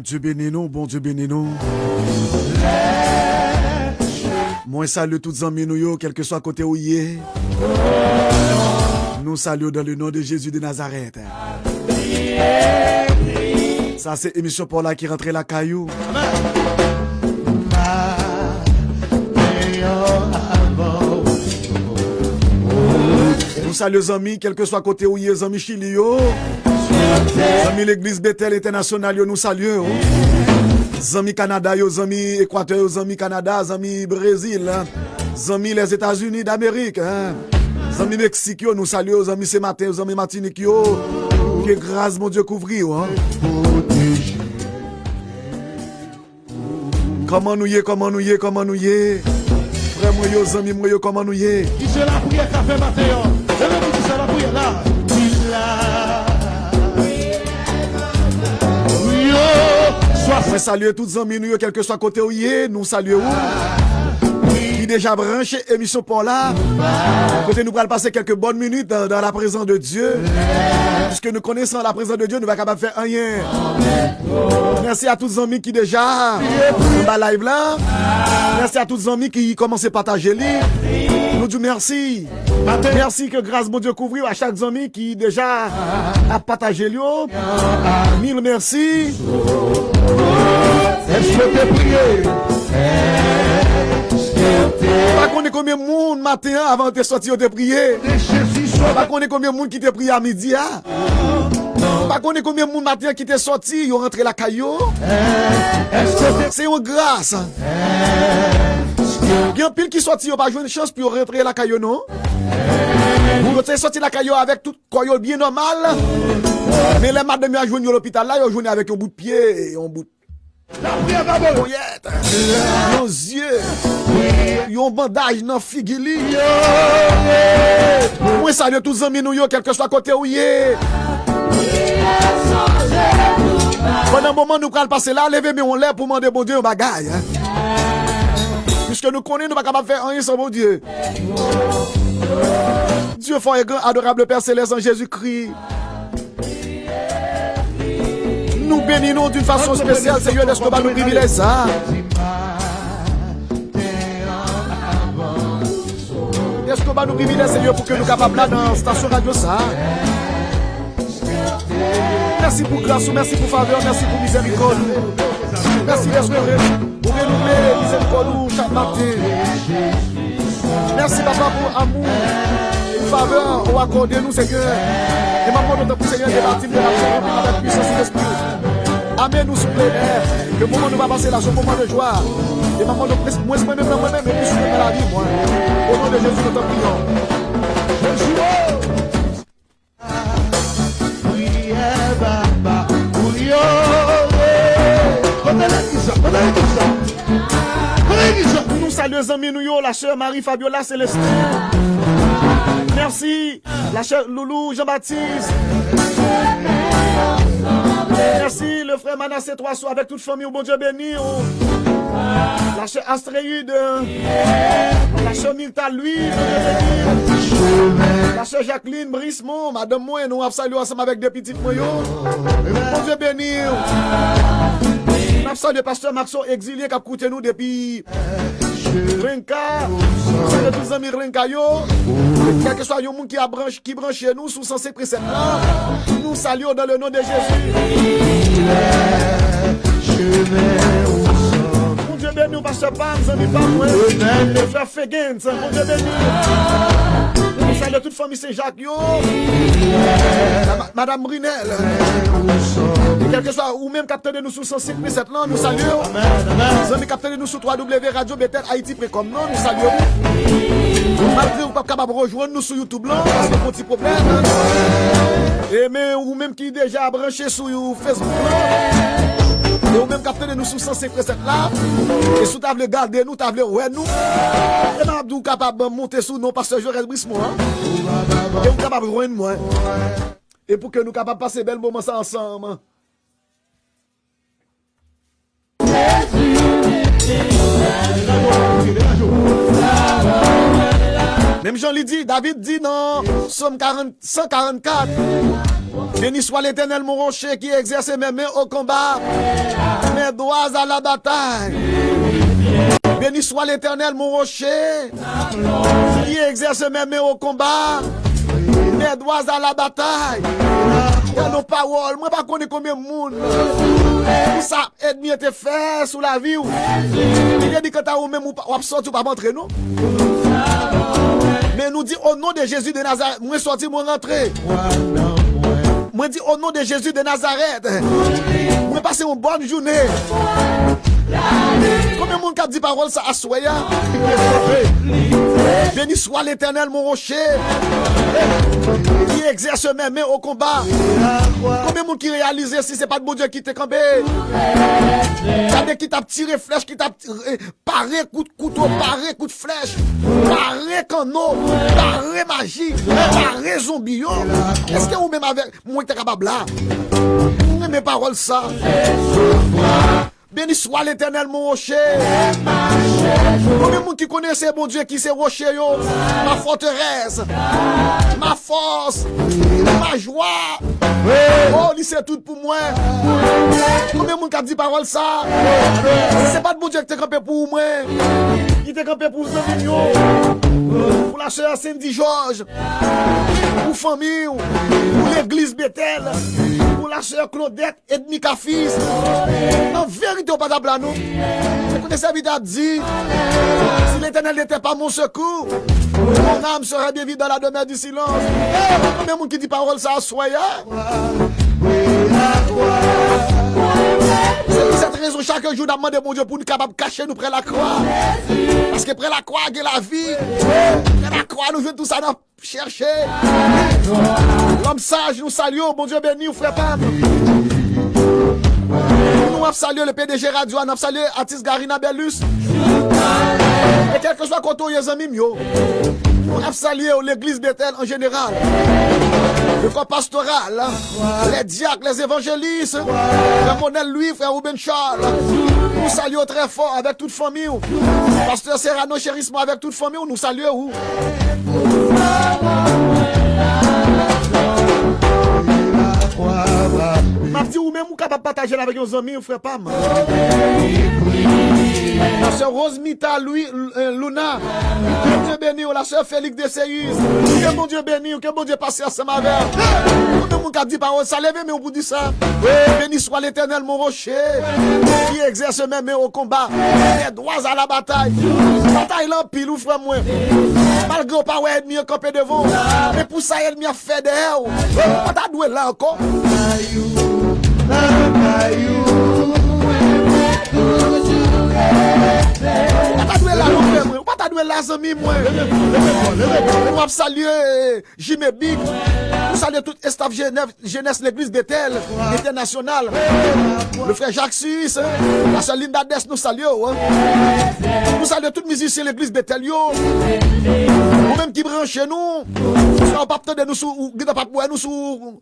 Dieu bénit nous, bon Dieu bénit nous. Moi salue toutes les amis nous, quel que soit côté où y est. Nous saluons dans le nom de Jésus de Nazareth. Ça c'est émission pour là qui rentre la caillou. Nous saluons les amis, quel que soit côté où y est, les amis Chili. Amis l'église Bethel international, nous saluons. Amis Canada, amis Équateur, amis Canada, amis Brésil, amis les États-Unis d'Amérique, amis Mexique, nous saluons, amis ce matin, amis Martinique, que grâce mon Dieu couvrir. Comment nous y est, comment nous y est, comment nous y est. Frère moi, amis moi, comment nous y est. Qui c'est la prière qu'a fait Mathéo? C'est la prière là. Moi saluer tous les amis nous, quel que soit côté où y est, nous saluons. Qui déjà branché émission pour là. Côté nous allons passer quelques bonnes minutes dans la présence de Dieu. Puisque nous connaissons la présence de Dieu, nous ne sommes pas capables de faire rien. Merci à tous les amis qui déjà dans la live là. Merci à tous les amis qui commencent à partager les. Nous disons merci. Merci que grâce mon Dieu couvre à chaque ami qui déjà a partagé lui. Mille merci. Est-ce que tu prié? Pas qu'on est combien de monde matin avant de sortir de prier. Pas qu'on est combien de monde qui t'a prié à midi. Pas qu'on est combien de monde matin qui t'est sorti, ils ont rentré la caillou. C'est une grâce. Il y a un pile qui sorti, il n'a pas joué une chance pour rentrer la caillou, non? Vous avez sorti la caillou avec tout coyol bien normal. Mais les madame ont joué à l'hôpital là, ils ont joué avec un bout de pied et un bout de la prière va bon. Nos yeux. Ils ont bandage dans figili. Moi salue tous les amis nous, quel que soit côté où y est. Pendant un moment nous allons passer là, lever mais on lève pour demander bon Dieu un bagaille. Puisque nous connaissons, nous ne sommes pas capables de faire rien sans bon Dieu. Dieu fort et grand, adorable Père Céleste en Jésus-Christ. Nous bénissons. Bénis-nous d'une façon spéciale, Seigneur, laisse nous nous privilèges ça. Laisse nous nous privilèges, Seigneur, pour que nous capables là dans la station radio ça. Merci pour grâce, merci pour faveur, merci pour miséricorde. Merci d'espérer pour renouveler miséricorde chaque matin. Merci papa pour amour, pour faveur, pour accorder nous Seigneur. Et maman notre pour Seigneur de bâtir de la avec puissance de l'esprit. Amen nous sous plein air. Que moment nous va passer là, ce moment de joie. Et maman nous presse, moi même et puis sur la vie moi. Au nom de Jésus nous t'en prions. Nous saluons les amis, nous, la sœur Marie-Fabiola Célestine. Merci, la sœur Loulou Jean-Baptiste. Merci, le frère Manassé Troisseau avec toute famille, bon Dieu béni. La sœur Astréide, la sœur Milta Louis, la sœur Jacqueline Brismont, madame moi, nous avons salué ensemble avec des petites moyens. Bon Dieu béni. Nous avons salué le pasteur Maxo exilé qui a coûté nous depuis Renka. Nous saluons tous les amis Renka. Quel que soit le monde qui branche nous sous 105 préceptes, nous saluons dans le nom de Jésus. Mon Dieu béni, pasteur Pam, amis Pam, le frère Fegens, mon Dieu béni. Nous saluons toute famille Saint-Jacques, Madame Brunel. Quel que soit, ou même capteur de nous sous 105 préceptes, nous saluons. Nous amis capteur de nous sous 3W Radio Bethel Haïti Précom, nous saluons. Malgré ou pas capable de rejoindre nous sur YouTube là, parce que un petit problème. Et mais ou même qui déjà branché sur Facebook là. Et ou même capté nous sur 157 là. Et sous table garder nous, table ouais nous. Et m'abdou capable de monter sous nos pasteur Jorel Brismont. Et ou capable de rejoindre moi. Et pour que nous capables de passer bel moment ça ensemble. Même Jean-Ly dit, David dit dans Somme 144, béni soit l'Éternel mon rocher qui exerce mes mains au combat, mes doigts à la bataille. Béni soit l'Éternel mon rocher qui exerce mes mains au combat, mes doigts à la bataille. Dans nos paroles, moi pas connais combien de monde pour ça ennemi était fait sous la vie. Il a dit que t'as ou même ou sorti ou pas rentrer non. Mais nous dit au nom de Jésus de Nazareth, moi sorti, moi rentré. Moi dit au nom de Jésus de Nazareth, moi passer une bonne journée. Combien de monde qui a dit parole ça à Soya? Béni soit l'Éternel mon rocher qui exerce mes mains au combat. Combien de monde qui réalise si c'est pas de bon Dieu qui t'a campé? Qui t'a tiré flèche, qui t'a paré coup de couteau, paré coup de flèche, paré canot, paré magie, paré zombie. Est-ce que vous même avec moi qui êtes capable là? Mes paroles ça. Béni soit l'Éternel mon rocher. Combien de monde qui connaît ce bon Dieu qui c'est rocher yo, ma forteresse, ma force, ma joie. Oh, il c'est tout pour moi. Combien de monde qui a dit parole ça? C'est pas de bon Dieu qui t'a campé pour moi. Il t'a campé pour les pour la sœur Cindy Georges, pour famille, pour l'église Bethel, pour la sœur Claudette Edmika Fils. En vérité, au pas d'abla nous. Écoutez, cette vidéo dit, si l'Éternel n'était pas mon secours, mon âme serait bien vide dans la demeure du silence. Combien de monde qui dit parole ça à Soya? C'est pour cette raison, chaque jour, nous demandons mon Dieu pour nous capables de cacher nous près la croix. Parce que près la croix, il y a la vie. Près la croix, nous venons tout ça chercher. L'homme sage, nous saluons, bon Dieu béni, nous frère Pam. Nous avons salué le PDG Radio, nous avons salué l'artiste Garina Bellus. Et quel que soit côté les amis, nous avons salué l'église Bethel en général. Le corps pastoral, les diacres, les évangélistes, frère Monel Louis, frère Ruben Charles. Nous saluons très fort avec toute famille. Pasteur Serrano Chérissement avec toute famille, nous saluons. M'a dit ou même ou capable partager avec vos amis, ou frère Pam. La sœur Rosmita Luna, que Dieu béni, la sœur Félix de Seyus, que bon Dieu béni, que bon Dieu passe ensemble avec. Tout le monde a dit parole, ça lève, mais on vous dit ça. Béni soit l'Éternel, mon rocher, qui exerce même au combat, les droits à la bataille. Bataille l'empile, ou frère moi. Malgré pas ouais ennemi campé devant, mais pour ça ennemi a fait derrière. Pas ta doué là encore. Pas ta doué là, amis, moi. On va saluer Jimé Big. Nous saluons tout le staff jeunesse l'église Bethel international. Le frère Jacques Suisse, la sœur Linda Dess, nous saluons. Nous saluons tous les musiciens de l'église Bethel. Ou même qui branchent chez nous. Si on pas de nous sur nous sur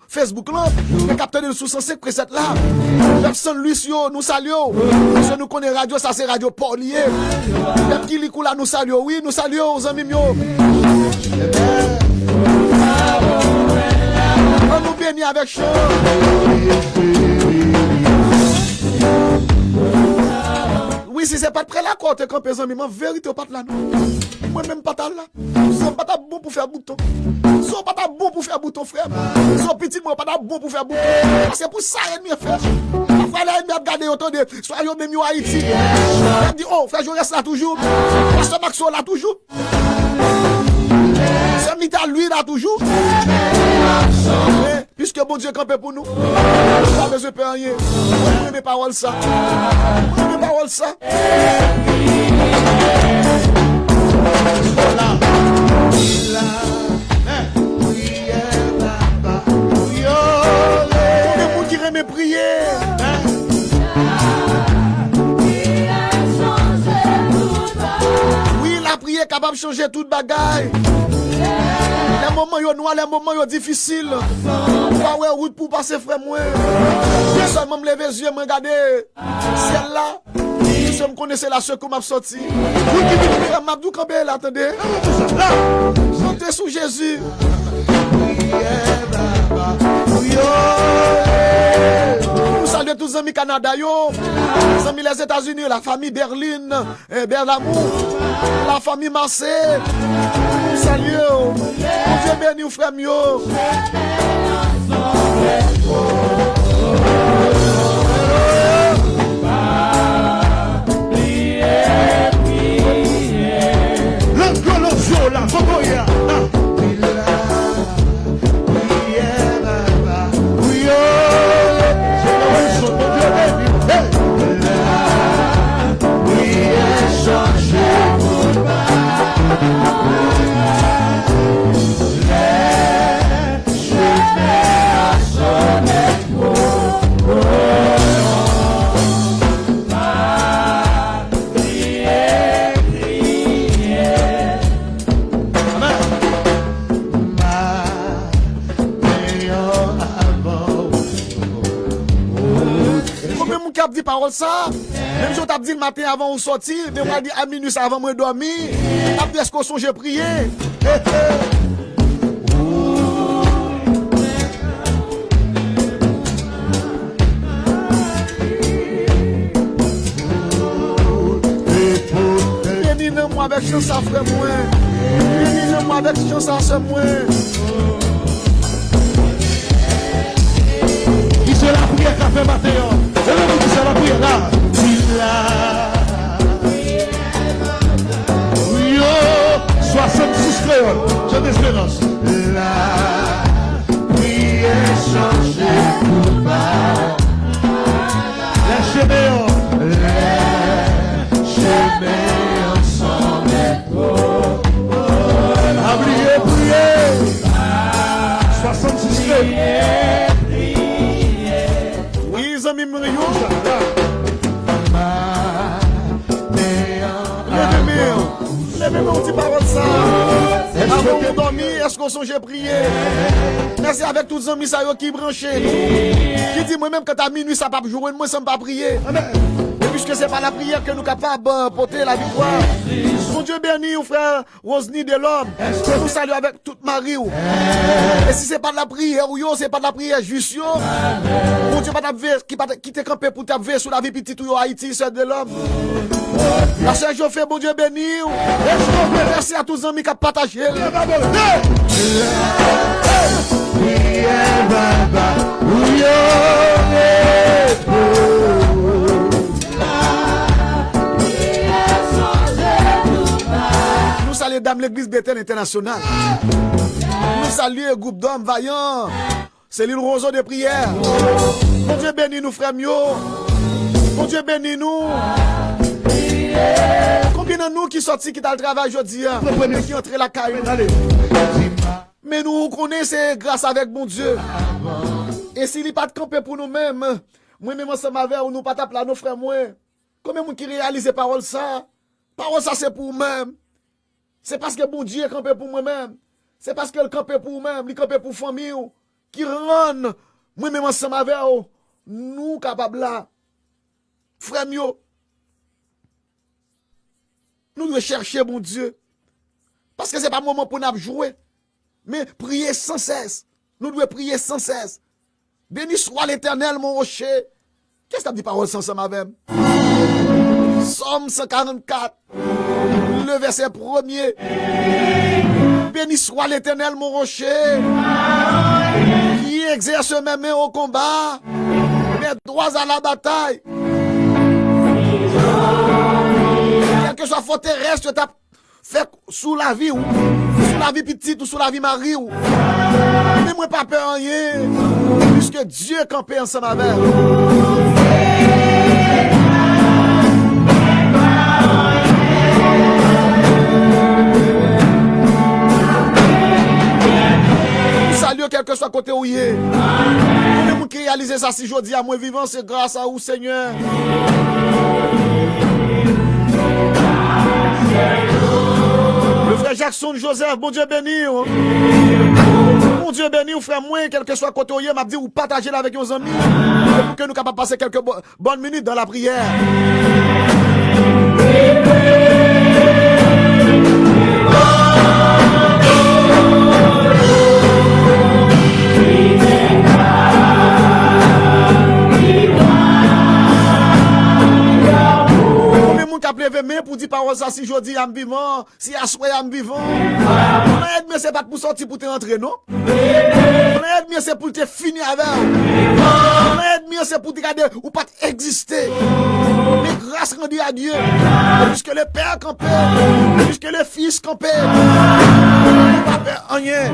Facebook là, mais capteur de nous sur 105 preset là. Jefferson Lucio, nous saluons. Si nous connaissons radio, ça c'est radio Paulier. Même qui likou là, nous saluons. Oui, nous saluons aux amis mio. On nous bénit avec chaud. Oui, si c'est pas près la côte, quand les amis, en vérité, pas de là, non. Moi-même, pas là. Ils sont pas bon pour faire bouton. Ils sont pas bon pour faire bouton, frère. Ils sont petits, moi, pas bon pour faire bouton. C'est pour ça, ennemi, frère. Après, l'ennemi a gardé autant de. Soyons même au Haïti. Il dit, oh, frère, je reste là toujours. Pasteur Maxo là toujours. C'est Mita lui là toujours. Puisque bon Dieu campé pour nous. Pas besoin de faire rien. On ne met pas ça. On ne met pas ça. On est qui remet prier. Oui, la prière est capable de changer toute bagaille. Les moments yo noirs, les moments yo difficiles. Pas ouais route pour passer frère moi. Seulement me lever les yeux, me regarder ciel là. Je me connaissais la secours m'a sorti. Vous qui dites frère Mabdou Kambé là, attendez. Montez sous Jésus. Nous saluons tous les amis Canada yo, les amis les États-Unis, la famille Berlin, Berlamour, la famille Marseille. Nous saluons. Dieu béni ou frère mio. La Fogoya. Dit parole ça, même si on t'a dit le matin avant de sortir, mais on m'a dit à minuit avant de dormir, on dit est-ce qu'on songe prier? Bénis-moi avec chance à frère moi, bénis-moi avec chance à sœur moi. Qui c'est la prière qu'a fait Mathéo? C'est le qui c'est la prière là. Oui, oh, 66 créoles. J'ai d'espérance. La prière changée pour pas. Les chemins, sont mes trop. À prier. 66 créoles. Amis Muriou, levez-moi, on dit parole ça. Avant de dormir, est-ce qu'on songe prier? Merci avec tous les amis qui branchent. Qui dit moi-même quand à minuit ça pas jouer, moi ça me pas prier. puisque c'est par la prière que nous sommes capables de porter la victoire. Mon Dieu béni, ou frère Rosny de l'homme, que nous saluons avec toute Marie. Et si c'est pas de la prière, ou c'est pas de la prière juste, mon Dieu qui t'est campé pour t'avoir sous la vie petite ou Haïti, c'est de l'homme. La sœur Joffé, mon Dieu béni. Merci à tous les amis qui ont partagé. Nous saluons Dame l'Église Bethel Internationale. Nous saluons le groupe d'hommes vaillants. C'est l'île Roseau de prière. Mon Dieu béni nous, frères Mio. Mon Dieu béni nous. Combien de nous qui sortis, qui t'a le travail aujourd'hui, qui entrent la caille? Mais nous connaissons grâce avec mon Dieu. Et s'il n'est pas de camper pour nous-mêmes, moi-même ensemble avec nous, pas taper là, nos frères, moi. Combien de gens qui réalisent parole ça? Parole ça, c'est pour moi-même. C'est parce que mon Dieu est campé pour moi-même. C'est parce que le campé pour moi-même, il campé pour famille, qui rend moi-même ensemble avec nous capables là. Frère mio, nous devons chercher mon Dieu. Parce que ce n'est pas le moment pour nous jouer. Mais prier sans cesse. Nous devons prier sans cesse. Béni soit l'Éternel, mon rocher. Qu'est-ce que tu dit parole sans ça, ma même? Somme 144, le verset 1er. Béni soit l'Éternel, mon rocher, qui exerce mes mains au combat, mes doigts à la bataille. Quel que soit forteresse que tu as fait sous la vie, ou sous la vie petite, ou sous la vie mari, ou. Mais moi, pas peur rien, puisque Dieu campé ensemble avec. Salut, quel que soit côté où il est. Nous qui réaliser ça si je dis à moi vivant, c'est grâce à vous, Seigneur. Le frère Jackson Joseph, bon Dieu béni. Mon Dieu béni, ou frère moi, quel que soit côté où il est, m'a dit ou partager avec nos amis. Pour que nous capables de passer quelques bonnes minutes dans la prière. Pour dire parole ça si je dis à vivant, si à souhait à vivant. On aide mais c'est pas pour sortir pour te rentrer non. On aide mais c'est pour te finir avec. On aide mais c'est pour te garder ou pas exister. Mais grâce rendue à Dieu, puisque le Père campé, puisque le Fils campé, on va faire rien.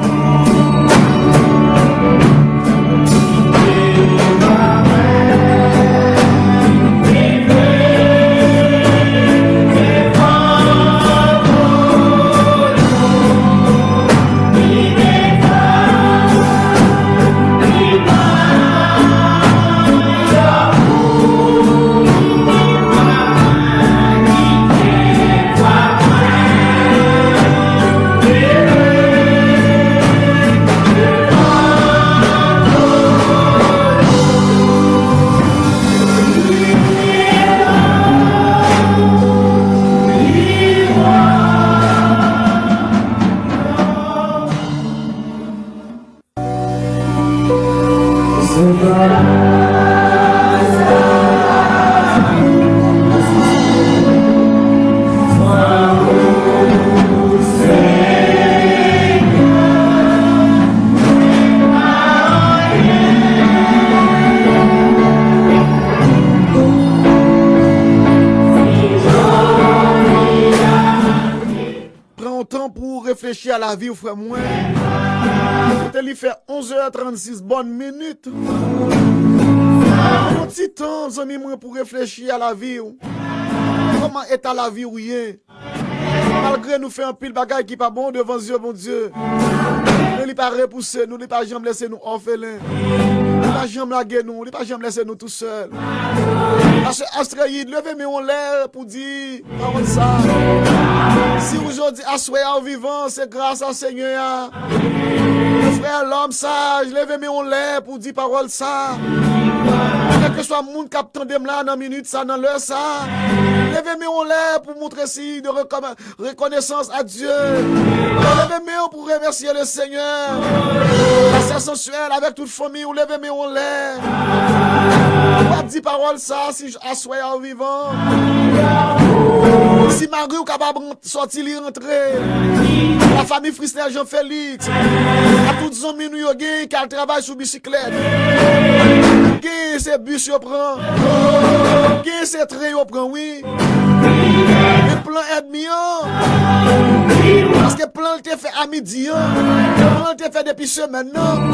À la vie, frère, moi. Je lui fait 11h36 bonnes minutes. Un petit temps, amis, moi, pour réfléchir à la vie. Comment est à la vie où il est. Malgré nous faire un pile bagaille qui pas bon devant Dieu, mon Dieu. Ne lui pas repousser, nous ne pas jamais laisser nous orphelins. Ne pas jamais laguer nous, ne pas jamais laisser nous tout seuls. Parce que Astréide, levez-moi en l'air pour dire, parole ça. Si aujourd'hui, assoyez en vivant, c'est grâce au Seigneur. Le frère, l'homme sage, levez-moi en l'air pour dire parole ça. Quel que soit soit moun qui attendem là dans minute ça dans l'heure ça. Levez mes en l'air pour montrer si de reconnaissance à Dieu. Levez mes pour remercier le Seigneur. C'est sensuel avec toute famille, ou levez mes en l'air. Pas dit parole ça si assoyez en vivant. Si Marie ou capable sortir li rentrer. La famille Fristel Jean-Félix. À toutes les amis nous yo gen qui travaille sur bicyclette. Gen c'est bus yo prend. Gen c'est train yo prend oui. Le plan ennemi parce que plan te fait à midi plan te fait depuis semaine non.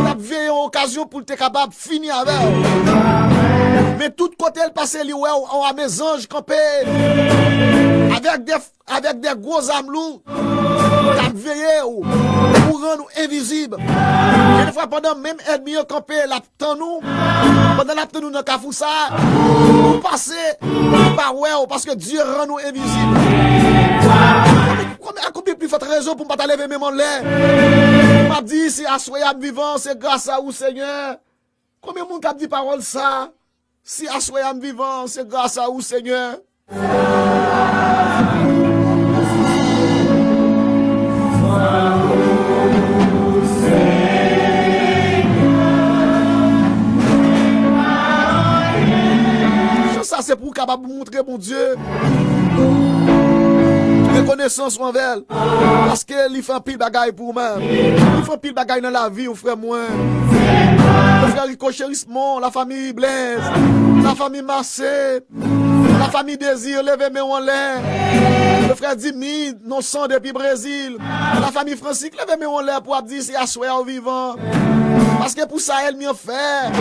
Il a veillé une occasion pour te capable finir avec. Mais tout côté elle passe li ouais à mes anges campé avec des gros âmes lourds. T'as veillé pour rendre invisible. Et des fois pendant même ennemi campé l'attend nous pendant l'attend nous dans Kafoussa pour passer par ouais parce que Dieu rend nous invisible. Combien plus forte raison pour ne pas lever même en l'air. M'a dit si assoyam vivant c'est grâce à vous Seigneur. Combien de monde a dit parole ça? Si assoyam vivant c'est grâce à vous Seigneur. Ça c'est pour capable montrer mon Dieu reconnaissance envers parce que il fait pile bagaille pour moi. Il fait pile bagaille dans la vie, frère moi. Le frère Ricochérissement, la famille Blaise, la famille Massé, la famille Désir, levez mes en l'air. Le frère Dimi, non sang depuis Brésil. La famille Francis, levez mes en l'air pour dire si assoyé au vivant. Parce que pour ça, elle m'y fait.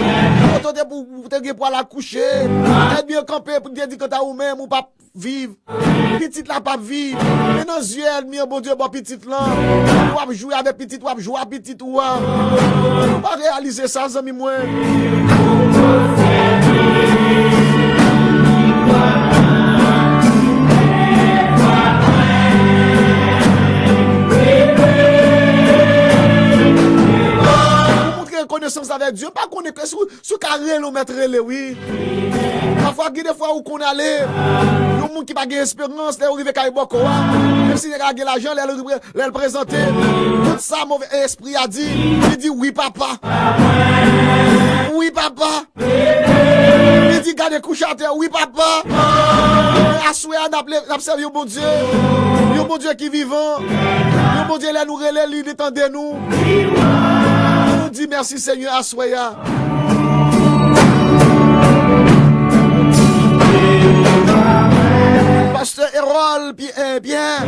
Pour te pour la coucher. Elle m'y camper pour te dire que t'as ou même ou pas vivre. Petite là pas vivre. Mais dans yeux, elle m'y bon Dieu, bon petite là. Ou jouer avec petite, ou jouer avec petite ou pas réaliser ça, amis moi. Connaissance avec Dieu, pas connaître sous carré nous mettre les oui. Parfois des fois où qu'on allait, le monde qui pas gain espérance, là arrivé kay boko, même si il a gagné l'argent, elle présenter tout ça mauvais esprit a dit, il dit oui papa. Oui papa. Il dit garde couche à terre, oui papa. Assoyez n'a servi au bon Dieu. Le bon Dieu qui vivant. Le bon Dieu là nous relève, il détendez nous. Dis merci Seigneur, assoya. Pasteur Erol, bien.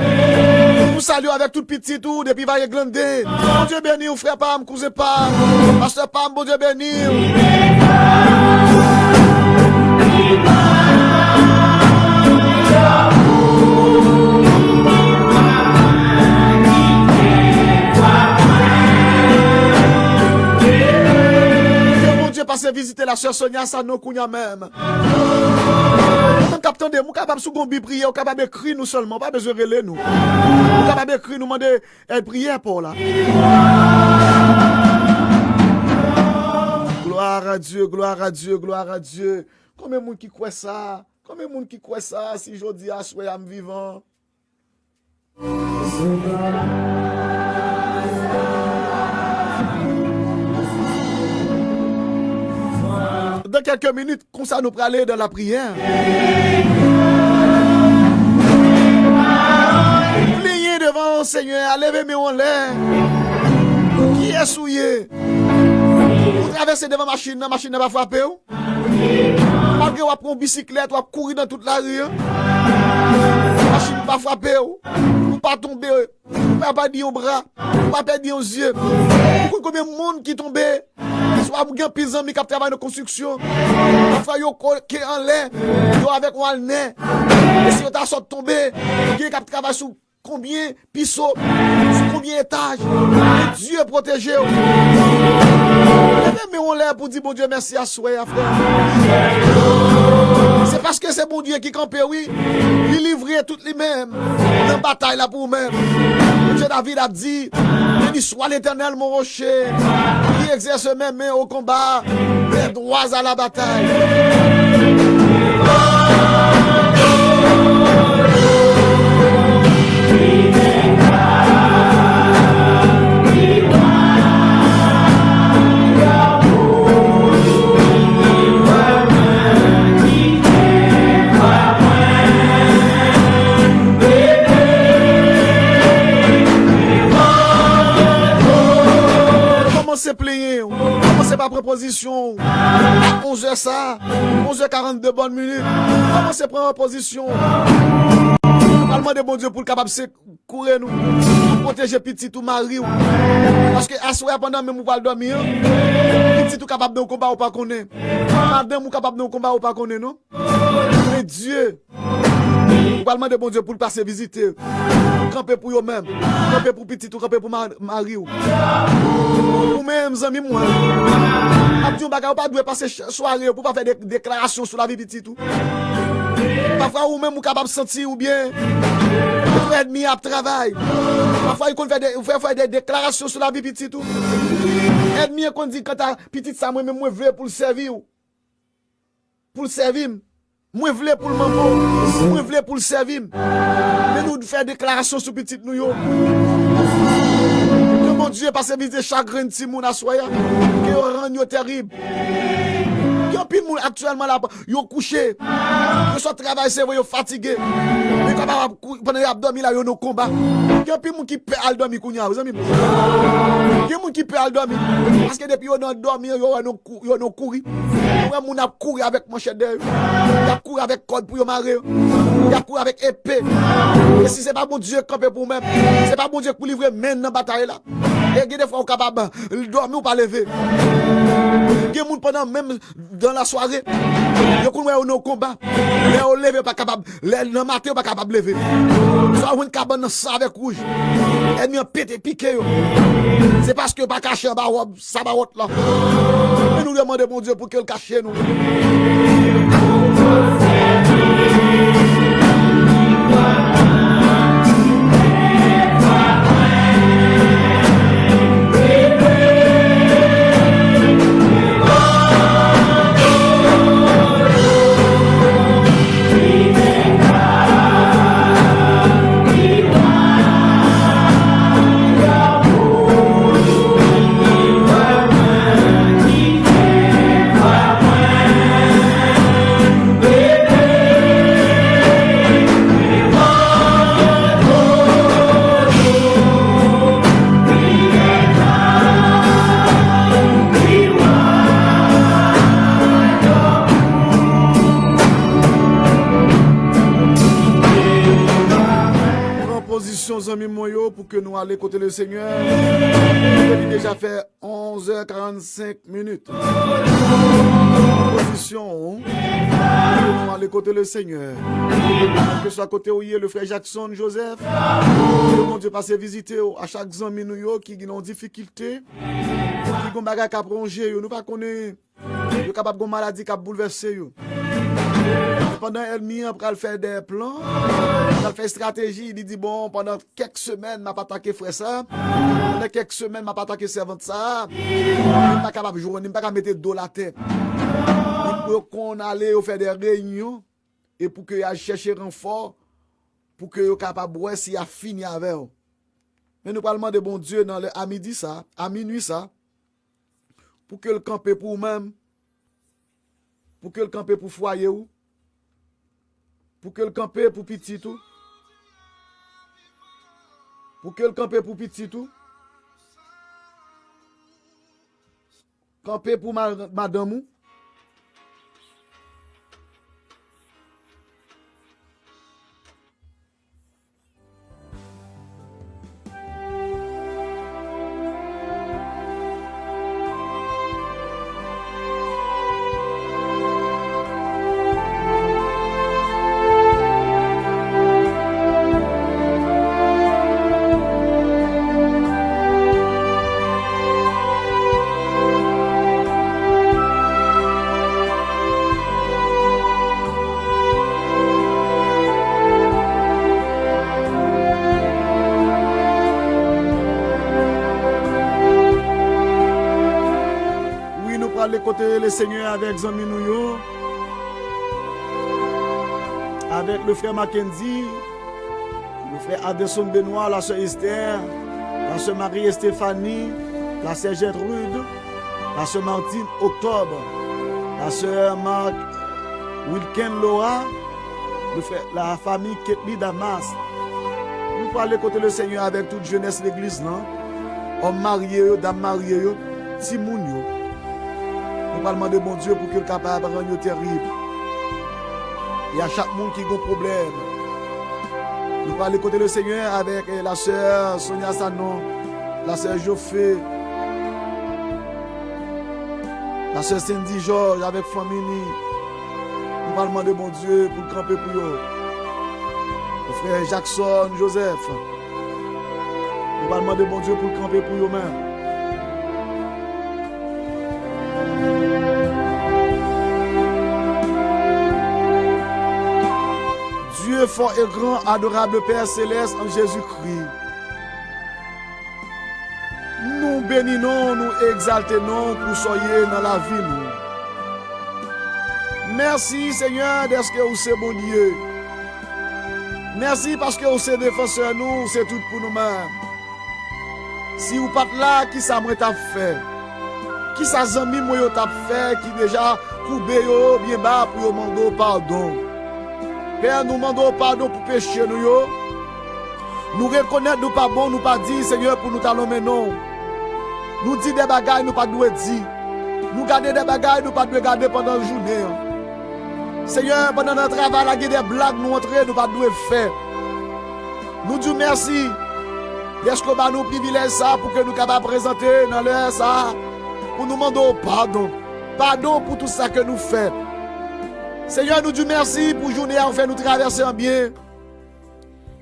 Nous saluons avec tout petit tout depuis Vaille Glandé. Bon Dieu béni, ou frère Pam, cousin Pam. Pasteur Pam, bon Dieu béni. Passer visiter la sœur Sonia Sano Kounya même. Tant capitaine de nous capable sous gombi prier, capable écrire nous seulement, pas besoin de relayer nous. Nous capable écrire nous demander elle prière pour là. Gloire à Dieu, gloire à Dieu, gloire à Dieu. Combien de monde qui croit ça? Combien de monde qui croit ça si je dis à souhait à me vivant? Dans quelques minutes, comme ça nous aller dans la prière. Pliez devant le Seigneur, levez-moi en l'air. Qui est souillé? Vous traversez devant la machine ne va frapper. Malgré vous prendre une bicyclette, vous courir dans toute la rue. La machine ne va frapper. Vous ne pas tomber. Vous ne pas dire au bras. Vous ne pas perdre aux yeux. Combien de monde qui tombe? Soit vous avez des amis qui travaillent dans la construction. Parfois, vous avez en l'air. Vous avec un nez. Et si vous avez tombé, vous avez travaillé sur combien de pisseaux, sur combien d'étages. Dieu protège. Mais on l'air pour dire bon Dieu merci à soi, frère. C'est parce que c'est bon bon Dieu qui campe, oui. Il livrait tout lui-même. Dans bataille là pour même. Monsieur David a dit, béni soit l'Éternel mon rocher, qui exerce mes mains au combat, mes droits à la bataille. Commencez à plier, commencez par proposition. À 11h ça, 11h42 bonnes minutes. Commencez à prendre position. Parlement de bon Dieu pour le capable de courir nous, protéger petit ou mari. Parce que à soir pendant même vous pas dormir, petit ou capable de combat ou pas connaître. Madame ou capable de combat ou pas connaître non. Mais Dieu, parlement de bon Dieu pour le passer visiter. Camper pour eux-mêmes, camper pour petit ou camper pour mari. Ou même amis moi. Abdou baga ou pas doit passer soirée pour pas faire des déclarations sur la vie petit tout. Parfois ou même ou capable sentir ou bien vous êtes mis à travail. Parfois il faut faire des déclarations sur la vie petit tout. Ennemi qu'on dit quand ta petite ça moi même moi veux pour le servir. Pour le servir. Moi vle pour le maman, moi vle pour le servir. Mais nous faire déclaration sur petite nous yo. Que mon Dieu passe visiter chagrin de si moun a soya, que rend yo terrible. Yo pile moun actuellement là, yo couché. Yo soit travail c'est yo fatigué. Mais capable pendant y a dormi là yo no combat. Yo pile moun qui peut al dormi kounya, vous amis. Yo moun qui peut al dormi parce que depuis yo dans dormi yo no courir. Yo moun a courir avec manchette de. Il a couru avec code pour y marrer. Il a couru avec épée. Et si c'est pas bon Dieu camper pour même, c'est pas bon Dieu pour livrer main dans la bataille là. Et des fois on capable de dormir ou pas lever. Il y a des gens pendant même dans la soirée, il y a des gens combat. Mais on lève pas capable, le matin pas capable de lever. Soit on cabane dans ça avec rouge. Et nous pété piqué. C'est parce que pas caché ba ça ba autre là. Mais nous demandons bon Dieu pour qu'il cache nous. Amis moyo pour que nous allions côté le Seigneur. Il a déjà fait 11h45 minutes. Position. Nous allons côté le Seigneur. Que ce soit côté où il y a le frère Jackson Joseph. Que mon Dieu passe visiter à chaque ami nous qui ont difficulté. Qui ont bagage à plonger. Nous pas connaît. Nous capable de maladie qui a bouleversé. Pendant l'ennemi après faire des plans, il fait stratégie, il dit bon pendant quelques semaines m'a pas attaqué frère ça, pendant quelques semaines m'a pas attaqué servante ça, il pas capable jouer, il pas capable mettre dos la tête. Pour qu'on allait faire des réunions et pour que y chercher renfort pour que yo capable voir si a fini avec eux. Mais nous parlons de bon Dieu dans le à midi ça, à minuit ça, pour que le camper pour même, pour que le camper pour foyer ou. Pour que le camper pour petit tout. Pour que le camper pour petit tout. Camper pour madame ou. le Seigneur avec Zami Nouyo, avec le frère Mackenzie, le frère Adeson Benoît, la sœur Esther, la sœur Marie Stéphanie, la sœur Gertrude, la sœur Martine Octobre, la sœur Marc Wilken Laura, le frère, la famille Ketli Damas. Nous parlons côté le Seigneur avec toute jeunesse de l'église, non? Hommes mariés, dames mariées, Timoun. Nous parlons de bon Dieu pour qu'il soit capable de rendre terrible. Il y a chaque monde qui a un problème. Nous parlons côté le Seigneur avec la sœur Sonia Sanon, la sœur Joffé, la sœur Cindy Georges avec famille. Nous parlons de bon Dieu pour camper pour eux. Le frère Jackson Joseph. Nous parlons de bon Dieu pour camper pour eux-mêmes. Dieu fort et grand, adorable Père Céleste en Jésus-Christ. Nous bénissons, nous exaltons pour soyez dans la vie. Nous. Merci Seigneur d'être que vous êtes bon Dieu. Merci parce que vous êtes défenseur nous, c'est tout pour nous-mêmes. Si vous pas là, qui ça m'a fait? Qui ça zami moi t'a fait qui déjà coupé yo bien bas pour demander pardon. Père, nous demandons pardon pour pécher nous yo. Nous reconnaître nous pas bon, nous pas dire Seigneur pour nous talons mais non. Nous dit des bagailles nous pas doit dire. Nous garder des bagailles nous pas doit garder pendant la journée. Seigneur, pendant notre travail, il y a des blagues nous entrer, nous pas doit faire. Nous disons merci. Est-ce que nous privilège ça pour que nous capables présenter dans l'heure ça pour nous demander pardon. Pardon pour tout ça que nous faisons. Seigneur, nous disons merci pour journée en fait nous traverser en bien.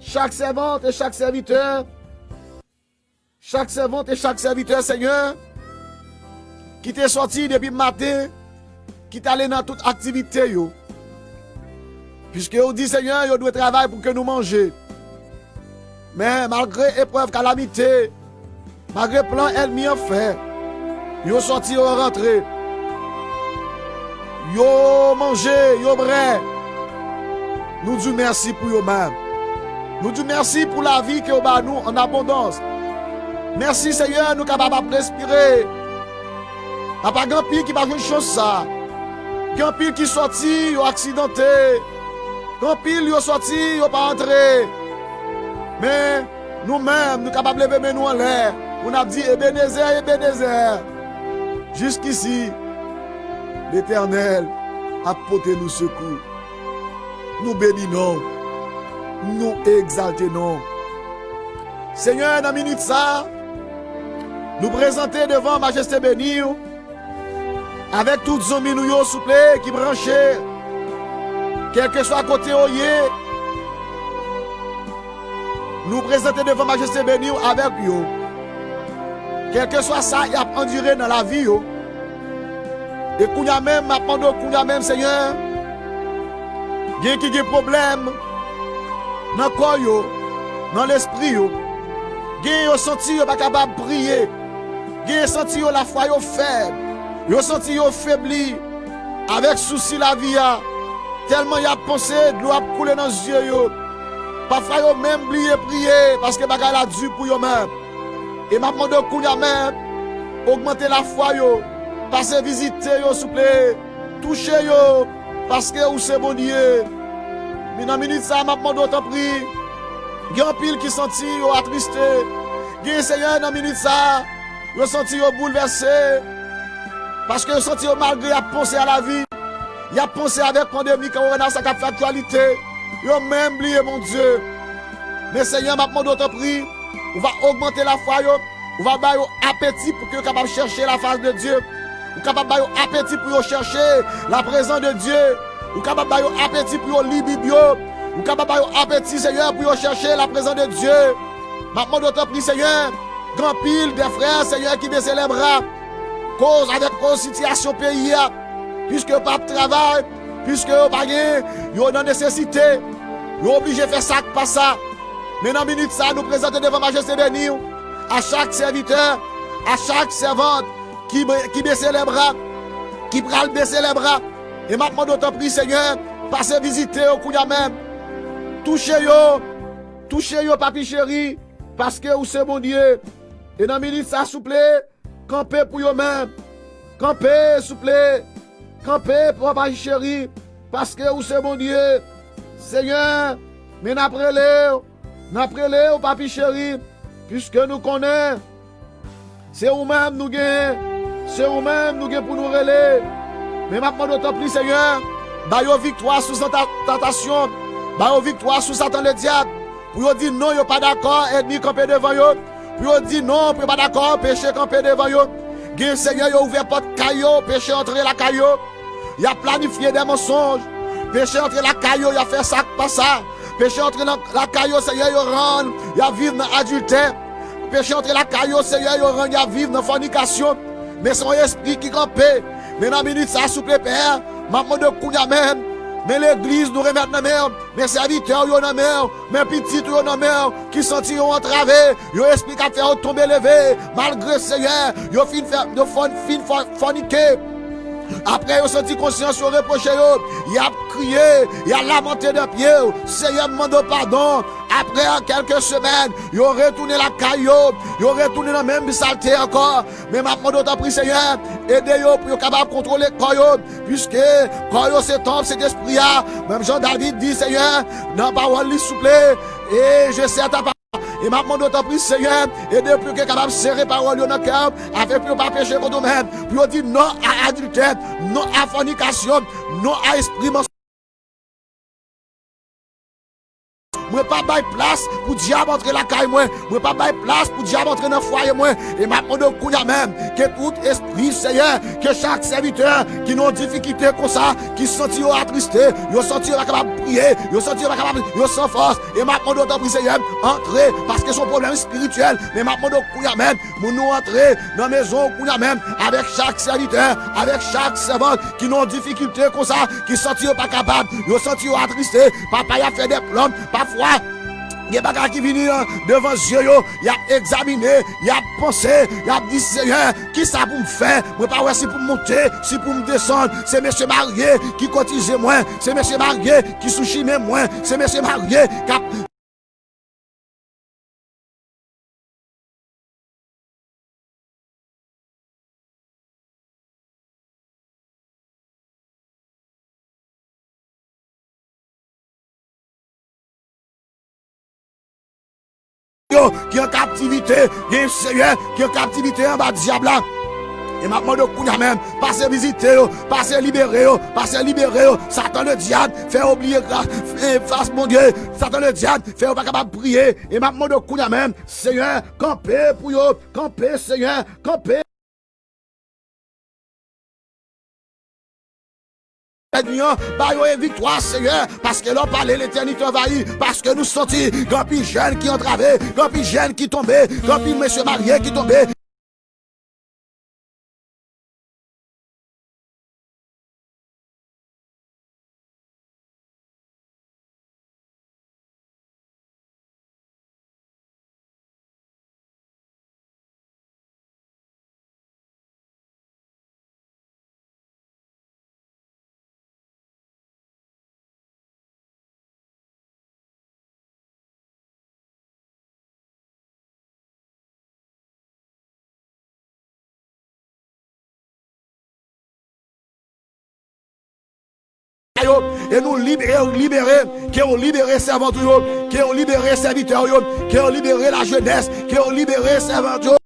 Chaque servante et chaque serviteur, Seigneur, qui t'est sorti depuis le matin, qui t'est allé dans toute activité yo. Puisque on dit Seigneur, yo doit travailler pour que nous mangions. Mais malgré épreuve, calamité, malgré plan ennemi en fait, yo sorti, yo rentré. Yo mangé, yo bré. Nous disons merci pour eux-mêmes. Nous disons merci pour la vie que vous avez nous en abondance. Merci Seigneur, nous sommes capables de respirer. Il n'y a pas grand pire qui va jouer une chose ça. Grand pire qui sorti, yo accidenté. Grand pire yo sorti, yo pas entré. Mais nous-mêmes, nous sommes capables de lever nous en l'air. On a dit Ebenezer, Ebenezer. Jusqu'ici, l'Éternel a porté nous secours. Nous bénissons, nous exaltons. Seigneur, dans la minute ça, nous présenter devant Majesté bénie, avec toutes les amis nous, s'il vous plaît, qui branchent, quel que soit côté où nous présenter devant Majesté bénie avec vous. Quel que soit ça, il a enduré dans la vie. Et qu'on y a même, pendant qu'on y a même, Seigneur, il y a des problèmes dans le corps, dans l'esprit. Il y a des senti qu'ils ne sont pas capables de prier. Il y a des senti que la foi est faible. Il y a des senti qu'ils sont faiblis. Avec souci la vie. Tellement il y a pensé de l'eau couler dans les yeux. Parfois, ils ont même oublié de prier parce que les bagages sont durs pour eux-mêmes. Et maintenant, qu'on y a même, augmenter la foi. Passez visiter, s'il vous plaît. Touchez, parce que vous c'est bon Dieu. Mais dans la minute, ça m'a demandé autant pris. Il y a un pile qui sentit attristé. Il y a un Seigneur dans la minute, ça. Vous senti bouleversé. Parce que vous senti malgré à penser à la vie. Il a pensé avec la pandémie, quand on a sa actualité. Vous avez même oublié, mon Dieu. Mais Seigneur m'a demandé autant pris. On va augmenter la foi. On va avoir appétit pour que vous capable de chercher la face de Dieu. Vous capable d'avoir appétit pour chercher la présence de Dieu. Vous capable d'avoir appétit pour lire Bible. Vous capable d'avoir appétit, Seigneur, pour chercher la présence de Dieu. Maintenant, d'autres prix, Seigneur, grand pile des frères, Seigneur, qui baissent les bras. Cause avec la situation pays, puisque pas de travail, puisque pas de dans nécessité. Vous êtes obligé de faire ça, pas ça. Mais dans la minute, ça, nous présentons devant Majesté bénie, à chaque serviteur, à chaque servante qui baisse les bras, qui pral baisser les bras. Et maintenant, d'autant prie, Seigneur, passez visiter au Kouya même. Touchez yo, papi chéri, parce que vous c'est mon Dieu. Et dans minute, ça, s'il vous plaît, campez pour vous même. Campez, s'il vous plaît. Campez pour papi chéri, parce que vous c'est mon Dieu. Seigneur, mais n'après-les, papi chéri, puisque nous connaissons, c'est vous-même nous gagnons. C'est vous-même nous gagnons pour nous relayer. Mais maintenant, d'autant plus, Seigneur, bah yo victoire sous cette tentation, bah yo victoire sous Satan le diable. Pour yo dire non, yo pas d'accord, ennemi camper devant yo. Pour yo dire non, pour pas d'accord, péché camper devant yo. Gen Seigneur, yo ouvert porte caillou, péché entrer la caillou. Il a planifié des mensonges. Péché entrer la caillou, il a fait ça, pas ça. Péché entrer dans la caillou, Seigneur, yo rend, il a vivre dans adultère. Péché entrer la caillou, Seigneur, yo rend, il a vivre dans fornication. Mais son esprit qui campe. Mais dans la minute, ça souple Père, maman de Kouya même. Mais l'église nous remet dans la mer. Mes serviteurs, yo dans la mer. Mes petits, yo dans la mer. Qui sentiront entravés. Yo esprit qui faire tomber levé. Malgré Seigneur, yo fin forniquer. Après, yo senti conscience, yo reproché yo. Il a crié, il a lamenté de pied. Seigneur, demande pardon. Après, en quelques semaines, il aurait retourné la caillou, il aurait retourné dans la même saleté encore. Mais maintenant, d'autant pris, Seigneur, aidez-vous pour être capable de contrôler le caillou, puisque caillou c'est temple, c'est esprit. Même Jean-David dit, Seigneur, dans la parole, s'il vous plaît, et je sais à ta parole. Et maintenant, d'autant plus, Seigneur, aidez-vous pour être capable de serrer parole dans le cœur, afin pour ne pas pécher contre nous-mêmes, pour dire non à adultère, non à fornication, non à esprit mensonge. Moi pas bail place pour diable entrer la caille moi pas bail place pour diable entrer dans foyer moi et maintenant de Kouya même que tout esprit Seigneur que chaque serviteur qui n'ont difficulté comme ça qui senti attristé yo senti pas capable de prier yo senti pas capable yo sans force et maintenant d'autant plus Seigneur entrer parce que son problème spirituel mais maintenant de Kouya même nous entrer dans la maison Kouya même avec chaque serviteur avec chaque servante qui n'ont difficulté comme ça qui senti pas capable yo senti attristé papa y a fait des plans parfois il y a des bagages qui viennent devant Dieu, il a examiné, il a pensé, il a dit Seigneur, qui ça pour me faire? Moi pas si pour monter, si pour me descendre, c'est monsieur marié qui cotise moins, c'est monsieur marié qui sous-chime moins, c'est monsieur marié qui a... qui est en captivité, il y a un Seigneur qui est en captivité en bas du diable. Et maintenant, de Kouya même, passez visiter, passez libérer, Satan le diable, fait oublier face mon Dieu, Satan le diable, fait pas capable de prier. Et maintenant, de Kouya même, Seigneur, campez pour eux, campez, Seigneur, campez. Victoire Seigneur parce que l'on parlait l'éternité envahie parce que nous sentons grand pile jeune qui entravé grand pile jeune qui tombait grand pile monsieur marié qui tombait et nous libérer, qui ont libéré servants, qui ont libéré serviteurs, qui ont libéré la jeunesse, qui ont libéré servants.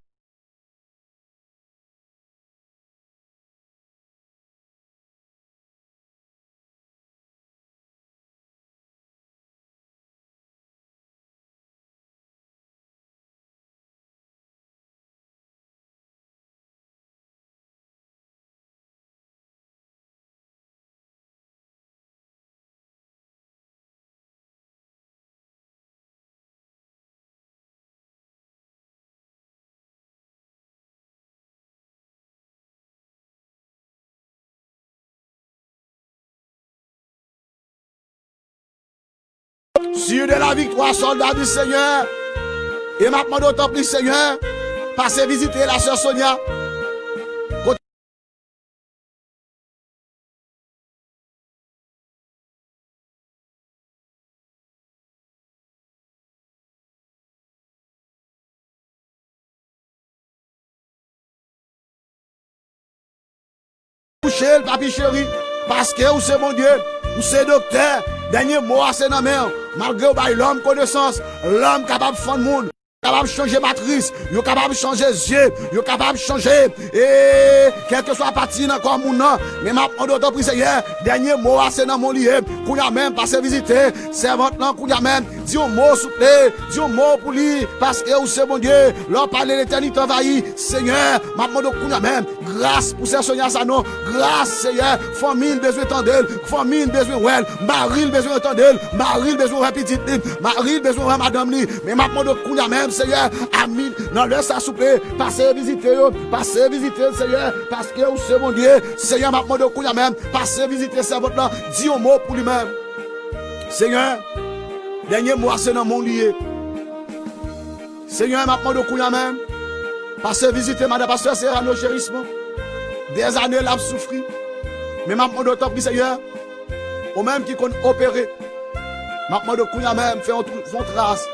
Sur de la victoire, soldat du Seigneur. Et maintenant d'autant plus, Seigneur, passez visiter la sœur Sonia. toucher le papi chéri. Parce que vous c'est mon Dieu, vous c'est docteur. Dernier mot c'est dans mer. Malgré l'homme connaissance, l'homme capable de faire le monde. Capable de changer matrice, yo capable de changer yeux, yo capable de changer et quel que soit la partie dans corps moun nan, mais m'a demandé au Seigneur, dernier mot c'est dans mon lieu, kounya même passer visiter, servante nan kounya même, dis un mot souple, dis un mot pour lui parce que c'est mon Dieu, leur parler l'éternité envahi, Seigneur, m'a demandé kounya même, grâce pour ces soignants ça non, grâce Seigneur, famille besoin d'entendre, famille besoin ouais, mari besoin d'entendre, mari besoin de petite, mari besoin de madame li, mais m'a demandé kounya même Seigneur, amis, dans le ça souple, passez visiter, Seigneur, parce que c'est mon Dieu, Seigneur, m'a demandé kounya même, passez visiter ça votre là, dis un mot pour lui-même. Seigneur, dernier mois c'est dans mon lieu. Seigneur, m'a demandé kounya même, passez visiter madame pasteur Serrano chérissement. Des années là souffri. Mais m'a demandé top Seigneur, au même qui qu'on opérer. M'a demandé kounya même, faire une trace.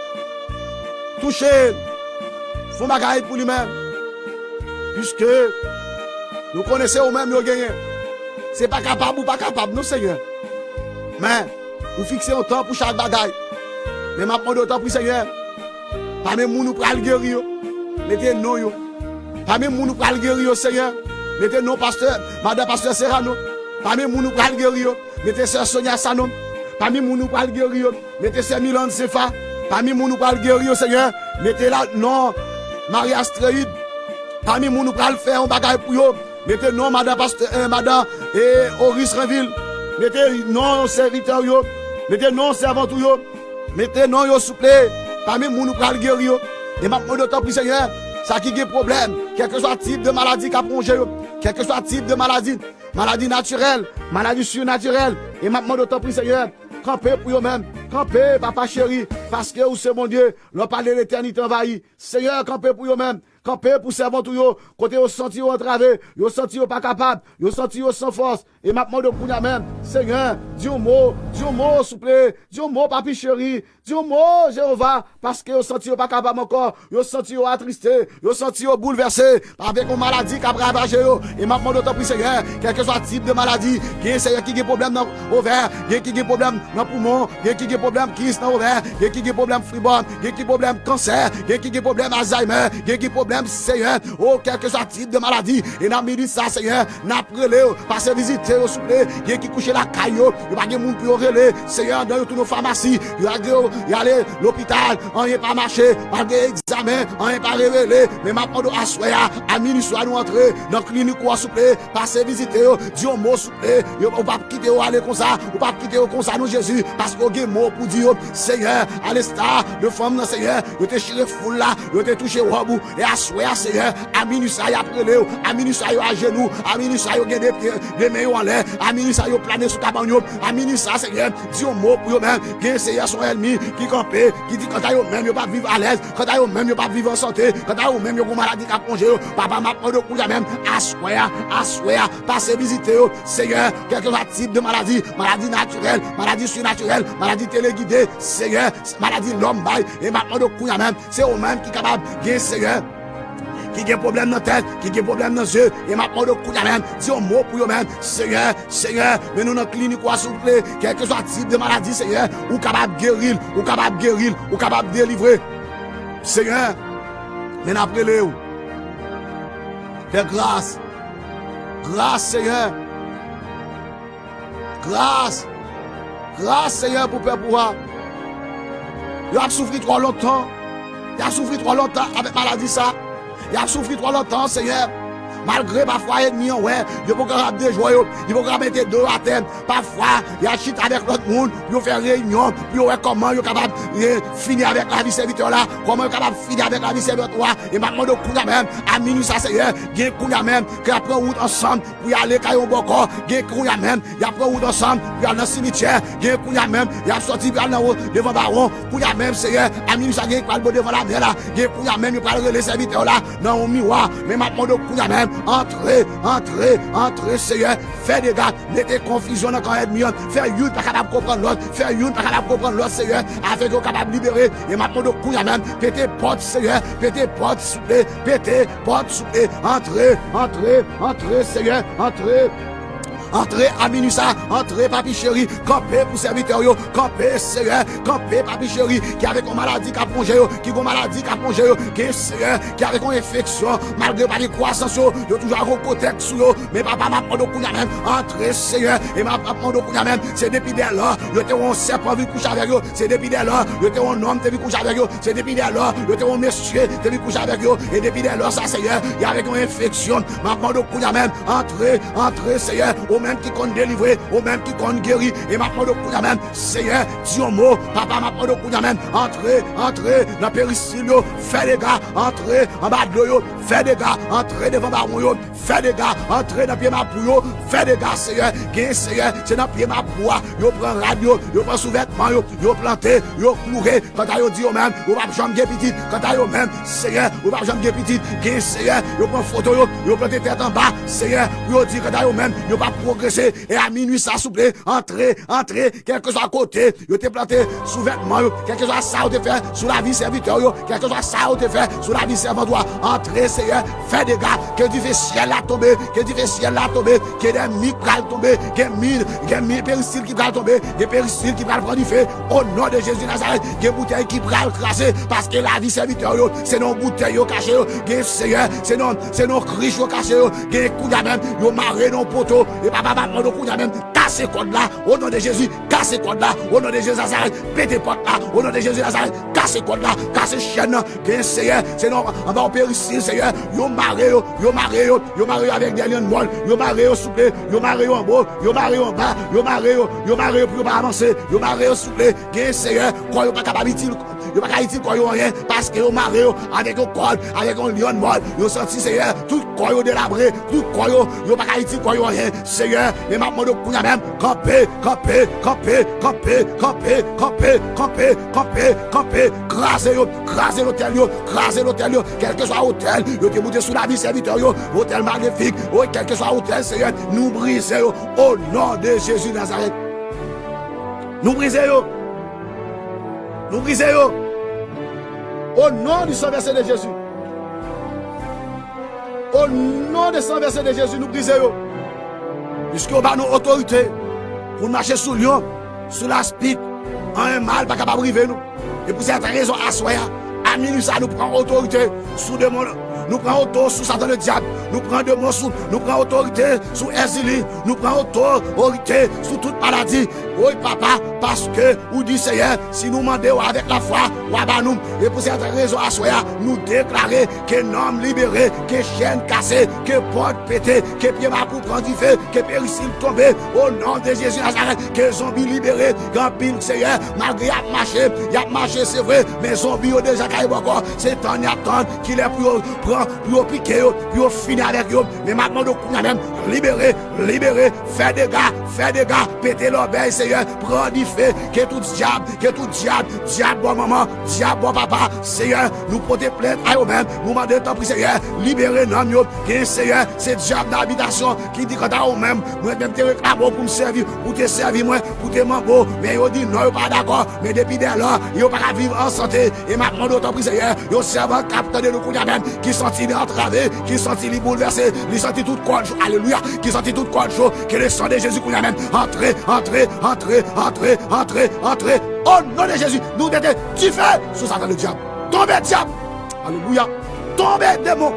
Toucher, font bagaille pour lui-même. Puisque nous connaissons au même nous gagner. C'est pas capable ou pas capable, non Seigneur. Mais vous fixez un temps pour chaque bagaille. Mais m'a demandé autant pour Seigneur. Pas même nous pral guérir. Mettez non yo. Pas même nous pral guérir Seigneur. Mettez non pasteur, madame pasteur Serrano. Pas même nous pral guérir. Mettez sœur Sonia Sanom. Pas même nous pral guérir. Mettez sœur Milan Sefa. Parmi nous pral guérir Seigneur, mettez là non Marie Astrid. Parmi nous pral faire un bagage pour yo, mettez non madame pasteur madame et Horis Renville. Mettez non serviteur yo, mettez non servant yo. Mettez non yo souple. Parmi nous pral guérir. Et maintenant de temps pour Seigneur, ça qui a problème, quel que soit le type de maladie qu'a plongé, quel que soit le type de maladie, maladie naturelle, maladie surnaturelle. Et maintenant de temps pour Seigneur, campez pour eux-mêmes. Campez, papa chéri, parce que vous c'est mon Dieu, l'on parle de l'éternité envahie. Seigneur, campez pour eux-mêmes. Campez pour servant tout yo, côté vous senti vous entravé, vous senti vous pas capable, vous senti vous sans force. Et maintenant de kounya même, Seigneur, dis un mot, s'il vous plaît, dis un mot, papi chéri, dis un mot, Jéhovah, parce que vous senti vous pas capable encore, vous senti vous attristé, vous senti vous bouleversé, avec une maladie qui a ravagé vous. Et maintenant de temps pour Seigneur, quel que soit le type de maladie, Seigneur qui a problème dans l'ovaire, qui a problème dans le poumon, qui a problème kyste dans l'ovaire, qui a problème fribone, qui a problème cancer, qui a problème Alzheimer, qui a problème Seigneur, oh, quel que soit le type de maladie, et dans le ça, Seigneur, n'a prélé, passez visiter, au souple, qui couche la caillou, il va y avoir des gens qui ont relé, Seigneur, dans toutes nos pharmacies, il y a aller l'hôpital, on n'est pas marché, pas d'examen, on n'est pas révélé, mais maintenant, à soya, à minuit, soit nous entrer dans la clinique ou à souple, passez visiter, dis un mot souple, on va quitter ou aller comme ça, on va quitter comme ça, nous Jésus, parce qu'on a un mot pour dire, Seigneur, à l'instar de femmes, Seigneur, vous te chiré foule là, vous te touché au bout, et à soya, Seigneur, à minuit, ça y a prélé, à minuit, ça y a à genoux, à minuit, ça y a des pieds, des mains en l'air, à minuit, ça y a plané sous cabane, à minuit, ça, Seigneur, dis un mot pour eux-mêmes, que Seigneur son ennemi, qui campé, qui dit quand t'as eux-mêmes, pas vivre à l'aise, quand t'as eux-mêmes, pas vivre en santé, quand t'as eux-mêmes, une maladie qui a plongé, papa m'a prendre pour même, à soya, passez visiter, Seigneur, quel que soit le type de maladie, maladie naturelle, maladie surnaturelle, maladie téléguidée, Seigneur, maladie l'homme bail, et maintenant de couille même, c'est eux-mêmes qui sont capables, Seigneur, qui a problème dans la tête, qui a problème dans les yeux, et maintenant de couille même, dis un mot pour eux-mêmes, Seigneur, mais nous dans la clinique, s'il vous plaît, quel que soit le type de maladie, Seigneur, ou capable de guérir, ou capable de guérir, ou capable de délivrer, Seigneur, mais après les fais grâce, Seigneur, grâce, Seigneur, pour faire pouvoir. Il a souffert trop longtemps. Il a souffert trop longtemps avec maladie ça. Il a souffert trop longtemps, Seigneur. Malgré parfois ennemi, ouais, il faut capable de jouer, il faut capable mettre deux à terre. Parfois, il y a chute avec l'autre monde, puis on fait réunion, puis on voit comment il est capable de finir avec la vie serviteur là, comment il est capable de finir avec la vie serviteur là. Et maintenant, de courir même, à minuit, ça Seigneur, il y a courir même, qui apprend route ensemble, pour y aller, quand il y a un bon corps, il y a courir même, il apprend route ensemble, pour y aller dans le cimetière, il y a courir même, il y a sorti, pour aller devant le baron, pour y aller même, Seigneur, à minuit, ça il y a devant la mer là, il y a courir même, il y a les serviteurs là, dans un miroir, mais maintenant, de courir même, entrez, Seigneur, fais des gars, mettez confusion dans le camp ennemi, fais une pas capable de comprendre l'autre, fais une pas capable de comprendre l'autre, Seigneur, afin qu'on capable de libérer, et maintenant de couille même, pétez porte, Seigneur, pétez porte, souple, pétez porte, souple, entrez, Seigneur, entrez, entrez à minuit ça, entrez papi chéri, campez pour serviteur yo, campez Seigneur, campez papi chéri, qui avec une maladie qui a plongé yo, qui a une maladie qui a plongé yo, qui Seigneur, qui avec une infection, malgré pas de croissance yo, yo toujours un côté sous yo, mais papa m'a demandé qu'on même, entrez Seigneur, et m'a demandé qu'on même, c'est depuis dès là, yo te un serpent vu coucher avec yo, c'est depuis dès là, yo te un homme te vu coucher avec yo, c'est depuis dès là, yo te un monsieur te vu coucher avec yo, et depuis dès là, ça Seigneur, il y a avec une infection, m'a demandé qu'on même, entrez Seigneur, au même qui compte délivrer, au même qui compte guérir, et m'a demandé qu'on même, Seigneur, dis un mot, papa m'a demandé qu'on même, entrez dans péricile yo, fais des gars, entrez en bas de l'eau, fais des gars, entrez devant baron yo, fais des gars, entrez dans pied ma pou yo, fais des gars Seigneur, Seigneur, c'est dans pied ma pou yo prend radio, yo prend sous-vêtement yo planté, yo couré, quand yo dit yo même, yo pas jamais petit, quand yo même, Seigneur, yo pas jamais petit, Seigneur, yo prend photo yo planté tête en bas, Seigneur, yo dit quand yo même, yo pas progresser, et à minuit ça souple, entrez, quelque chose à côté, yo te planté sous-vêtement yo, quelque chose à ça yo te fait, sous la vie serviteur yo, quelque chose à ça yo te fait, sous la vie servant toi, entrez Seigneur, fais des gars, que du ciel a tombé, que du ciel a tombé, que des mille pral tomber, que mille péricile qui pral tomber, des périciles qui pral prendre du feu, au nom de Jésus Nazareth, des bouteilles qui pral craser, parce que la vie serviteur yo, c'est nos bouteilles yo cachées yo, Seigneur, c'est nos criches yo cachées yo, coup de même, yo marré nos poteaux, et papa m'a coup de même, cassez code là, au nom de Jésus, cassez code là, au nom de Jésus Nazareth, pétez porte là, au nom de Jésus Nazareth, cassez code là, cassez chaîne là, Seigneur, c'est non, on va au péricile, Seigneur, yo marré avec des liens de moelle, yo marré au souple, yo marré en haut, yo marré en bas, yo marré pour pas avancer, yo marré au souple, Seigneur, quoi yo pas capable utile, yo pas capable utile quoi yo rien, parce que yo marré avec un code, avec un lion de moelle, yo senti Seigneur, tout quoi yo délabré, tout quoi yo pas capable utile quoi yo rien, Seigneur, mais m'a demandé pour même, camper, craser l'hôtel yo, quel que soit hôtel, yo te monter sous la vie serviteur yo, hôtel magnifique, quel que soit hôtel Seigneur, nous briser yo, au nom de Jésus Nazareth. Nous briser yo. Au nom du sang versé de Jésus. Au nom du sang versé de Jésus, nous briser yo. Puisque on a nos autorités pour marcher sous lion, sous la spite, en un mal pas capable de briser nous. Et pour cette raison, à soi, à minuit, ça nous prend autorité sous le monde. Nous prenons autorité sous Satan le diable. Nous prenons autorité sous Ezili. Nous prenons autorité sous toute maladie. Oui, papa, parce que, vous dit Seigneur, si nous demandons avec la foi, nous, et pour cette raison, à soi, nous déclarer que l'homme libéré, que chaîne cassée, que porte pétée, que pied pour prendre du feu, que péricile tombé, au nom de Jésus Nazareth, que zombie libéré, grand pile Seigneur, malgré y a marché, c'est vrai, mais zombie ont déjà caillé encore, c'est temps y attendre qu'il est pour piquer, pour finir avec eux, mais maintenant, nous même, libéré, faire des gars, péter l'obéi, Seigneur, prends du feu, que tout diable, bon maman, diable, bon papa, Seigneur, nous porter plainte à eux-mêmes, nous demandons ton prix, Seigneur, libérer nous, que Seigneur, c'est diable d'habitation qui dit quand à eux-mêmes, moi-même te réclame pour me servir, pour te servir, moi, pour te mambo, mais ils dit non, ils pas d'accord, mais depuis dès là, ils n'ont pas vivre en santé, et maintenant, ton prix, Seigneur, ils servent capteur de nous, qui sentit entravé, qui sentit les bouleversés, qui sentit tout quoi chaud, alléluia, qui sentit tout quoi chaud, que le sang de Jésus qu'on a même, entrez, au nom de Jésus, nous mettons du feu sous Satan le diable, tombez diable, alléluia, tombez démon,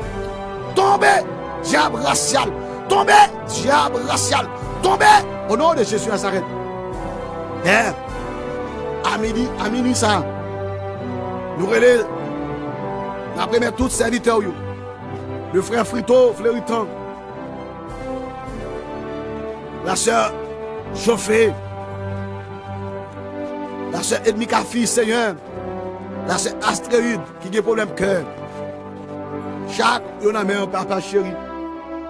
tombez diable racial, tombez au nom de Jésus Nazareth. À minuit ça, nous relèvons après mettre tous serviteurs, le frère Frito, Fleuritan, la sœur Chauffé, la sœur Edmika Fille, Seigneur, la sœur Astréide qui a des problèmes cœur. Chaque yon a un papa chéri.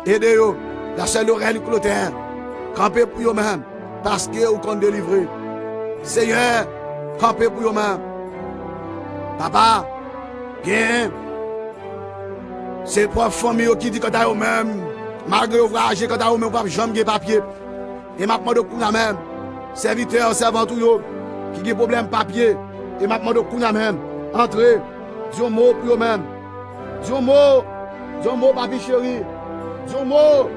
Aidez-vous, la sœur Laurel Clotaire, campez pour vous-même, parce que vous comptez délivrer. Seigneur, campez pour vous-même. Papa, bien. C'est pour la famille qui dit que t'as eux-mêmes, malgré le voyage, que t'as eux-mêmes, pas jamais de papier. Et maintenant, de coup, même, serviteur, servant, tout, qui a des problèmes papier. Et maintenant, de coup, même, entrez, dis un mot pour eux-mêmes. Dis un mot, papi chéri. Dis un mot,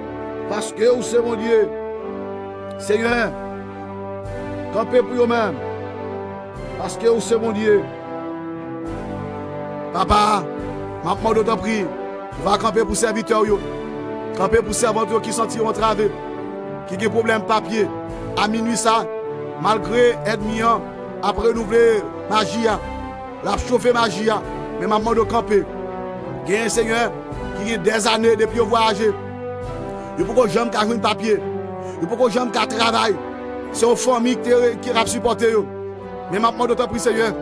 parce que vous c'est mon Dieu. Seigneur, campez pour vous-même. Parce que vous c'est mon Dieu. Papa, ma demande de prie, va camper pour serviteurs. Camper pour serviteurs qui sentiront entravé, qui ont des problèmes papier. À minuit, ça, malgré ennemi, après renouveler magie, la chauffer magie, mais ma demande de camper. Il y a un Seigneur qui a des années depuis voyager. Il faut que j'aime qu'à un papier. Il faut que j'aime qu'à travailler. C'est une famille qui a supporté. Mais ma demande de prie, Seigneur,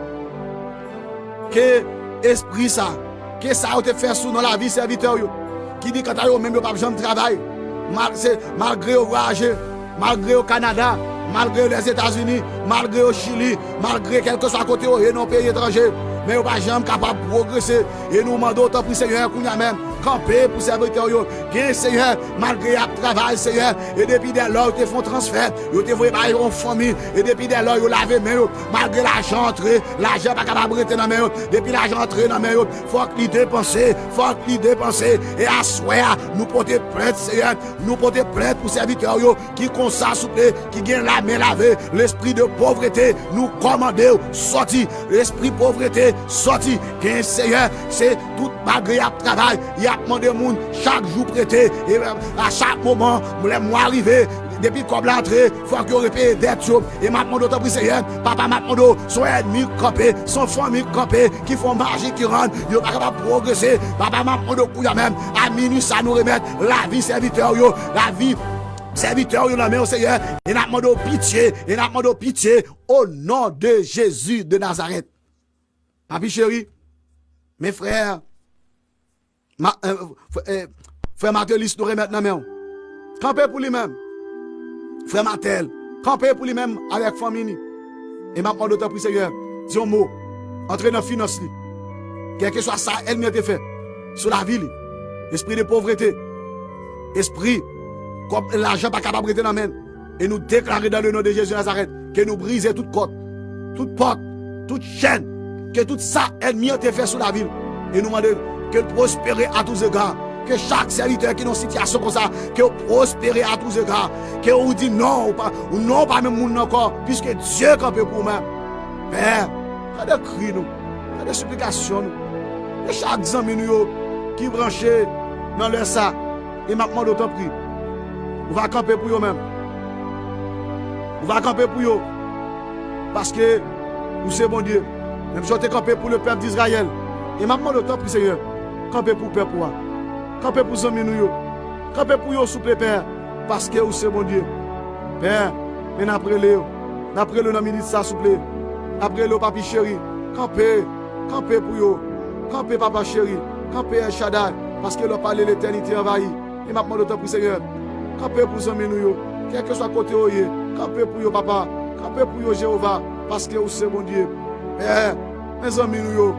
que esprit ça, que ça a été fait sous dans la vie serviteur, qui dit que tu as même pas besoin de travail, malgré le voyage, malgré au Canada, malgré les États-Unis, malgré au Chili, malgré quel que soit côté et non pays étranger, mais on pas jamais capable de progresser. Et nous demandons autant pour Seigneur qu'on a même camper pour serviteur, bien Seigneur, malgré le travail, Seigneur, et depuis dès lors, ils te font transfert, ils te font en famille, et depuis dès lors, ils lavent main, malgré l'argent entré, l'argent pas capable de rester dans main, depuis l'argent entré dans main, faut qu'il dépense, et à soir, nous porter plainte, Seigneur, nous porter plainte pour serviteurs, qui consacrent, qui gagnent la main lavée, l'esprit de pauvreté, nous commander, sorti, l'esprit de pauvreté, sorti, bien Seigneur, c'est tout malgré le travail, il y a demandé monde chaque jour prêté et à chaque moment moi arrivé depuis comme l'entrée faut que répète d'être et m'a demandé autant Seigneur papa m'a demandé son ennemi campé son famille campé qui font magie qui rendent yo pas capable progresser papa m'a demandé pour même à minuit ça nous remettre la vie serviteur yo la vie serviteur yo dans main au Seigneur et n'a demandé pitié au nom de Jésus de Nazareth. Papi chéri, mes frères, frère Matelis nous remettre dans main. Campez pour lui-même. Frère Matel, campez pour lui-même avec famille. Et ma demande d'autant pour Seigneur, dis un mot, entrer dans la finance. Quel que soit ça, elle m'a été fait. Sur la ville, esprit de pauvreté, esprit, comme l'argent pas capable de rester dans la main. Et nous déclarer dans le nom de Jésus Nazareth que nous briser toute côte, toute porte, toute chaîne, que tout ça, ennemi a été fait sur la ville. Et nous demandons que prospérer à tous égards. Que chaque serviteur qui est dans une situation comme ça, que prospérer à tous égards. Que vous dit non, ou non, pas même monde encore, puisque Dieu campe pour moi. Père, pas de cris, pas de supplications. Et chaque ami qui est branché dans le ça, et maintenant d'autant prix. Vous va camper pour vous-même. Vous va camper pour vous. Parce que vous c'est bon Dieu. Même si vous êtes campé pour le peuple d'Israël. Et maintenant d'autant prix, Seigneur. Campez pour le peuple pour vous. Campez pour les amis nous. Campez pour vous, souple Père. Parce que vous c'est bon Dieu. Père, mais après le dans la minute ça, souple. Après le papi chéri. Campez pour vous. Campez papa chéri. Campez El Shaddai. Parce que le palais de l'éternité envahi. Et maintenant d'autant prix, Seigneur. Campez pour les amis nous. Quel que soit côté où vous campez pour vous, papa. Campez pour vous, Jéhovah. Parce que vous c'est bon Dieu. Père, mes amis nous.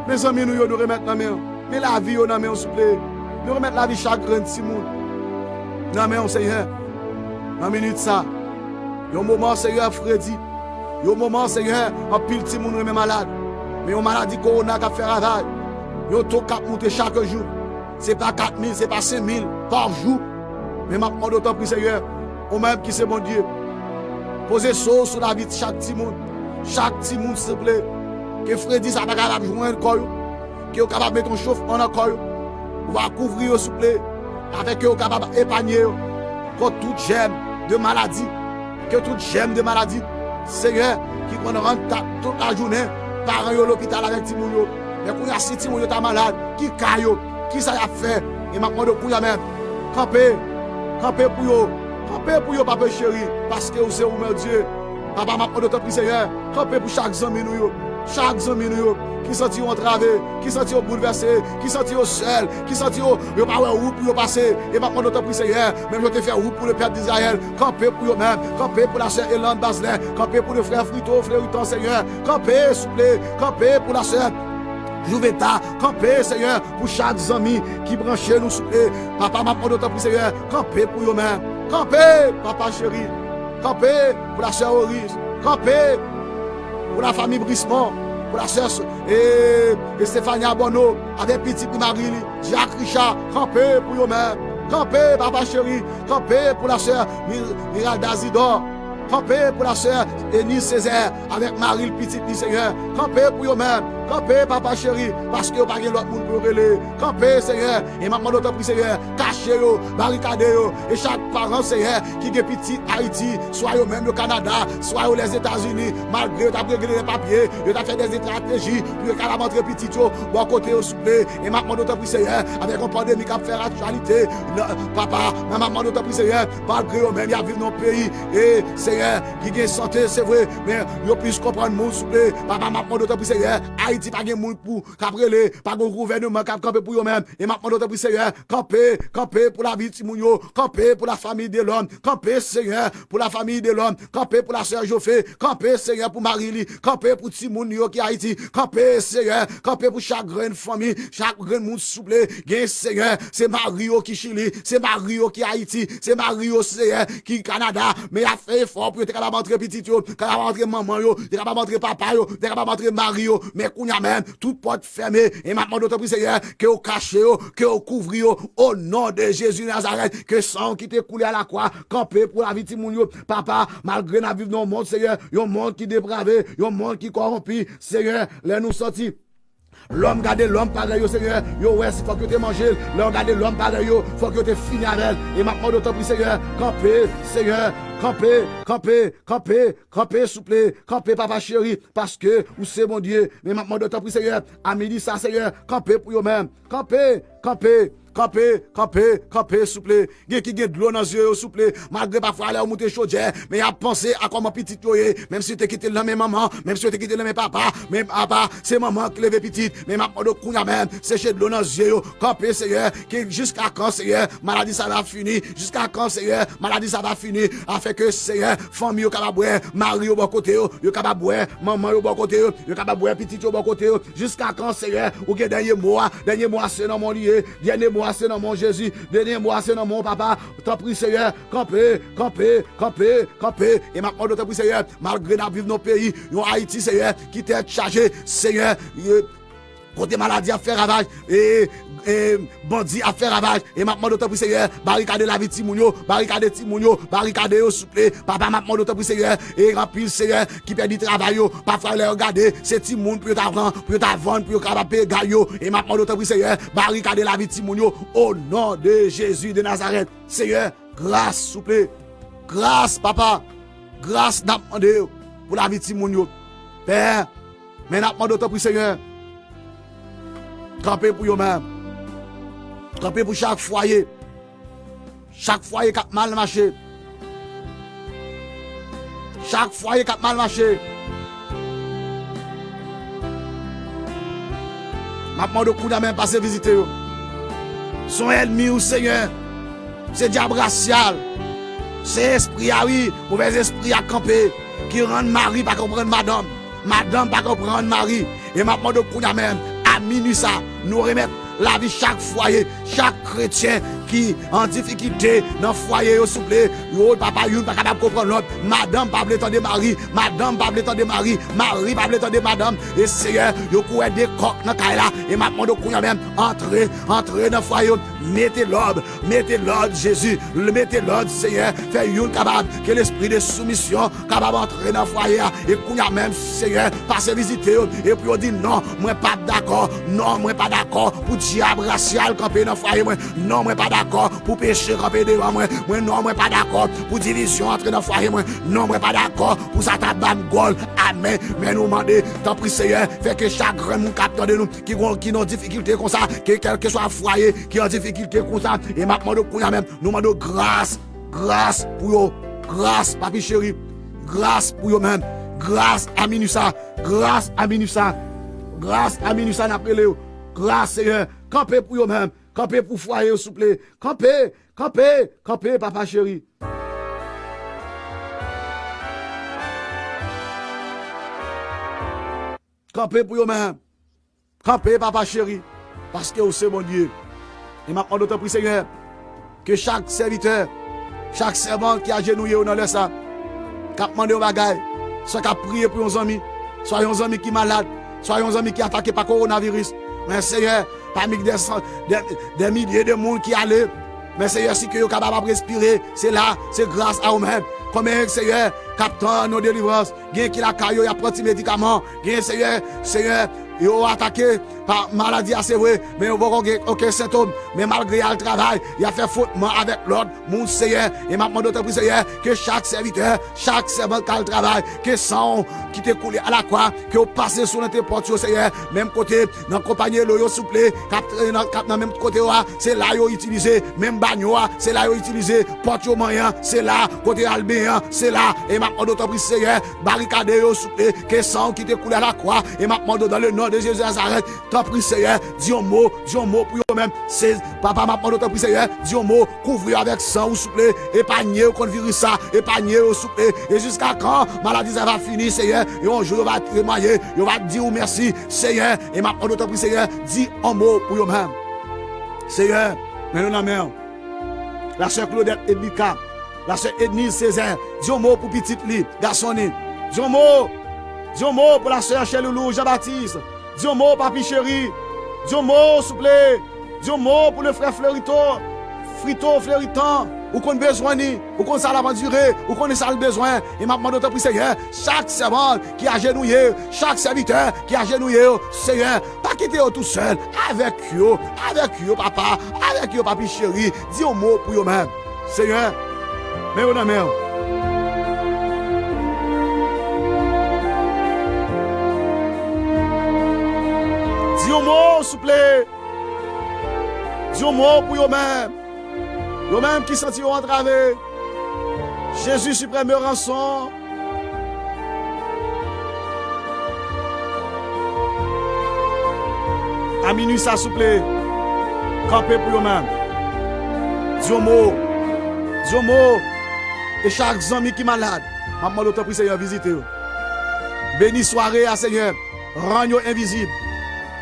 Mes amis nous remettre dans la main. Mais la vie dans la main, s'il vous plaît. Nous remettre la vie chaque grain de Simon. Dans la main, Seigneur. Dans la minute ça. Il y a un moment, Seigneur, Freddy. Il y a un moment, Seigneur, un pile de Simon est malade. Mais une maladie corona qui a fait ravage. Il y a un taux qui monte chaque jour. Ce n'est pas 4 000, ce n'est pas 5 000 par jour. Mais maintenant, d'autant plus, Seigneur, au même qui c'est mon Dieu. Posez sauce sur la vie de chaque Simon. Chaque Simon, s'il vous plaît. Que Freddy, ça va capable de jouer un corps. Que vous capable de mettre un chauffement dans le corps. Vous va couvrir, s'il vous plaît. Avec que vous capable d'épargner. Contre toute gemme de maladie. Que toute gemme de maladie. Seigneur, qui prend toute la journée. Parents à l'hôpital avec Timoun. Mais quand il y a 6 Timoun qui sont malades. Qui caillent. Qui ça a fait. Et maintenant, pour vous même. Campez pour vous. Campez pour vous, papa chéri. Parce que vous c'est vous, Dieu. Papa m'a demandé de te prier, Seigneur. Campez pour chaque ami nous. Chaque ami nous. Qui sentit entravé, qui sentit bouleversé, qui sentit seul, qui sentit yo pas route pour passer. Et maintenant notre prière Seigneur, même je te fais route pour le peuple d'Israël, camper pour eux-mêmes, camper pour la sœur Hélène Baselin, camper pour le frère Frito, frère Hutan Seigneur, camper s'il vous plaît, camper pour la sœur Jouveta, camper Seigneur pour chaque ami qui branche nous s'il vous plaît. Papa m'a demandé notre prière Seigneur, camper pour eux-mêmes, camper papa chéri, camper pour la sœur Oris, camper pour la famille Brismont. Pour la sœur et Stéphania Bono, avec petit Marie, Jacques Richard, campé pour eux-mêmes, Campez, papa chéri. Campez pour la sœur Miralda Zidor. Campez pour la sœur Enis Césaire avec Marie le petit Seigneur. Campez pour eux-mêmes. Campez, papa chéri, parce que vous n'avez pas l'autre monde pour relayer. Campez, Seigneur, et maintenant d'autres prix, Seigneur, cachez-vous, barricadez-vous, et chaque parent, Seigneur, qui est petit Haïti, soit eux même au Canada, soit aux les États-Unis, malgré vous avez réglé les papiers, vous avez fait des stratégies, pour que la montre petit, bon côté au souple, et maintenant d'autres prix, Seigneur, avec une pandémie qui a fait actualité, papa, maintenant d'autres prix, Seigneur, malgré eux même, il y a vivre dans le pays, et Seigneur, qui est santé, c'est vrai, mais vous puisse comprendre mon souple, papa, maintenant d'autres prix, Seigneur, Haïti pas de monde pour cabrele, pas de gouvernement qui camper pour eux-mêmes. Et maintenant d'autres Seigneur, camper pour la vie de Timounio, camper pour la famille de l'homme, camper Seigneur pour la famille de l'homme, camper pour la sœur Joffé, camper Seigneur pour Marili, camper pour Timounio qui Haïti, camper Seigneur, camper pour chaque grande famille, chaque grand monde souple, gain Seigneur, c'est Mario qui Chili, c'est Mario qui Haïti, c'est Mario Seigneur qui Canada, mais il a fait effort pour être capable de montrer petit yo, capable de montrer maman yo, capable de montrer papa yo, capable de montrer Mario, mais même, toute porte fermée, et maintenant d'autres prix, Seigneur, que vous cachez, que vous couvrez, au nom de Jésus Nazareth, que sang qui t'est coulé à la croix, campé pour la vie de mon papa, malgré la vie dans le monde, Seigneur, un monde qui dépravé, un monde qui corrompu, Seigneur, les nous sortis. L'homme garde l'homme pareil, Seigneur. Yo, ouais, il faut que tu manges. L'homme garde l'homme pareil, il faut que tu finis avec. Et maintenant, d'autant plus, Seigneur, campez, Seigneur, campez, souple, campez, papa chéri, parce que, vous c'est mon Dieu. Mais maintenant, d'autant plus, Seigneur, à midi, ça, Seigneur, campez pour vous-même. Campez, souple. Gen qui gen de l'eau dans les yeux, souple. Malgré parfois aller au monter chaudière, mais à penser à comment petit yoye, même si tu quitté la même maman, même si tu quitté la même papa, même papa, c'est maman qui lève petite, mais maintenant de kounya même, sécher de l'eau dans les yeux, camper, Seigneur, jusqu'à quand, Seigneur, maladie ça va finir, jusqu'à quand, Seigneur, maladie ça va finir, afin que, Seigneur, famille au capable boire, mari au bon côté, yo capable boire, maman au bon côté, yo capable boire, petit au bon côté, jusqu'à quand, Seigneur, ou que dernier mois, c'est dans mon lieu, dernier mois, c'est dans mon Jésus, dernier mois, c'est dans mon papa, t'en prie, Seigneur, camper, et maintenant, t'en prie, Seigneur, malgré la vie de nos pays, yon Haïti, Seigneur, qui t'est chargé, Seigneur, côté maladie à faire ravage, et bandit à faire ravage, et maintenant, t'en prie, Seigneur, barricade la vie de Timounio, barricade Timounio, barricade au souple, papa, maintenant, t'en prie, Seigneur, et remplir, Seigneur, qui perd du travail, parfois, les regarder, c'est Timoun, pour t'avoir, pour t'avoir, pour capable gaillot, et maintenant, t'en prie, Seigneur, barricade la vie de Timounio, au nom de Jésus de Nazareth, Seigneur, grâce, souple, grâce, papa, grâce, d'amender pour la vie de Timounio, Père, mais maintenant, t'en prie, Seigneur, campez pour vous-même. Campez pour chaque foyer. Chaque foyer qui a mal marché. Chaque foyer qui a mal marché. Maintenant, de coup même passer visiter. Son ennemi ou Seigneur. C'est diable racial. C'est esprit, ah oui, mauvais esprit à camper. Qui rend Marie pas comprendre madame. Madame pas comprendre Marie. Et maintenant, de coup même. À minuit ça, nous remettre la vie chaque foyer, chaque chrétien qui en difficulté dans le foyer au souple, yo papa yon pas capable comprendre l'autre, madame pas l'état de Marie, madame pas l'état de Marie, Marie pas l'état de madame, et Seigneur, yo coué des coques dans là et maintenant de counya même entrer dans le foyer, mettez l'ordre Jésus, mettez l'ordre Seigneur, fait yon capable que l'esprit de soumission capable entrer dans le foyer et counya même Seigneur, passer visiter et puis on dit non, moi pas d'accord, non, moi pas d'accord pour diable racial camper dans le foyer, moi non, moi pas d'accord pour péché camper devant moi, non, moi pas d'accord pour division entrer dans le foyer, non, moi pas d'accord pour ça tabac gol, amen, mais nous demander, tant pis Seigneur, fait que chaque grand monde capte de nous, qui ont difficulté comme ça, que quel que soit foyer, qui ont difficulté comme ça, et maintenant nous même, nous demandons grâce pour eux, grâce, papi chéri, grâce pour eux même, grâce à Minusa, grâce à Minusa, n'appelez grâce Seigneur, campez pour eux-mêmes, campez pour foyer, s'il vous plaît, campez, papa chéri. Campez pour eux-mêmes, campez, papa chéri, parce que vous c'est mon Dieu. Et maintenant, d'autres prie Seigneur, que chaque serviteur, chaque servante qui a genouillé dans le ça, qui a demandé au bagaille, soit qui a prié pour nos amis, soit nos amis qui sont malades, soit nos amis qui sont attaqués par coronavirus. Mais Seigneur, parmi des milliers de monde qui allaient, Mais Seigneur, si que vous êtes capable de respirer, c'est là, c'est grâce à vous-même. Combien, Seigneur, captant nos délivrances, gain qui la caillou, il a pris des médicaments, gain, Seigneur, ils ont attaqué par maladie, c'est vrai, mais ils n'ont aucun symptôme. Mais malgré le travail, il a fait fautement avec l'autre, mon Seigneur. Et maintenant, d'autres prières, Seigneur, que chaque serviteur, chaque servant qui a le travail, que sang qui t'est coulé à la croix, que vous passez sur notre porte, Seigneur, même côté, dans la compagnie, l'eau souple, dans même côté, c'est là qu'ils ont utilisé, même bagno, c'est là qu'ils ont utilisé, porte moyen, c'est là, côté albéen, c'est là. Et maintenant, d'autres prières, Seigneur, barricade, souple, que sang qui t'est coulé à la croix, et maintenant, dans le nom de Jésus Nazareth, t'en prie Seigneur, dis un mot pour eux-mêmes. Papa m'a demandé t'en prie Seigneur, dis un mot, couvrir avec sang ou souple, épargner contre virus ça, épargner ou souple, et jusqu'à quand maladie ça va finir Seigneur, et un jour on va témoigner, on va dire merci Seigneur, et m'a demandé t'en prie Seigneur, dis un mot pour eux-mêmes. Seigneur, mais nous n'avons la sœur Claudette Ednica, la sœur Ednise Césaire, dis un mot pour petite Lee, garçon, dis un mot pour la sœur Cheloulou Jean-Baptiste. Dis un mot, papi chéri. Dis un mot, s'il vous plaît. Dis un mot pour le frère Fleuriton. Ou qu'on besoin, ou qu'on ça la durée, ou qu'on ça le besoin. Et maintenant, notre prière, Seigneur, chaque servant qui a genouillé, chaque serviteur qui a genouillé, Seigneur, pas quitter tout seul, avec eux, papa, avec eux, papi chéri. Dis un mot pour eux-mêmes. Seigneur, mais on a mère. Dis un mot, s'il vous plaît. Dis un mot pour eux-mêmes. Eux-mêmes qui sentiront entravé. Jésus suprême rançon. À minuit, ça, s'il vous plaît. Campez pour eux-mêmes. Dis un mot. Dis un mot. Et chaque ami qui est malade, maman, l'autre prie, Seigneur, visitez. Béni soirée à Seigneur. Rends-nous invisible.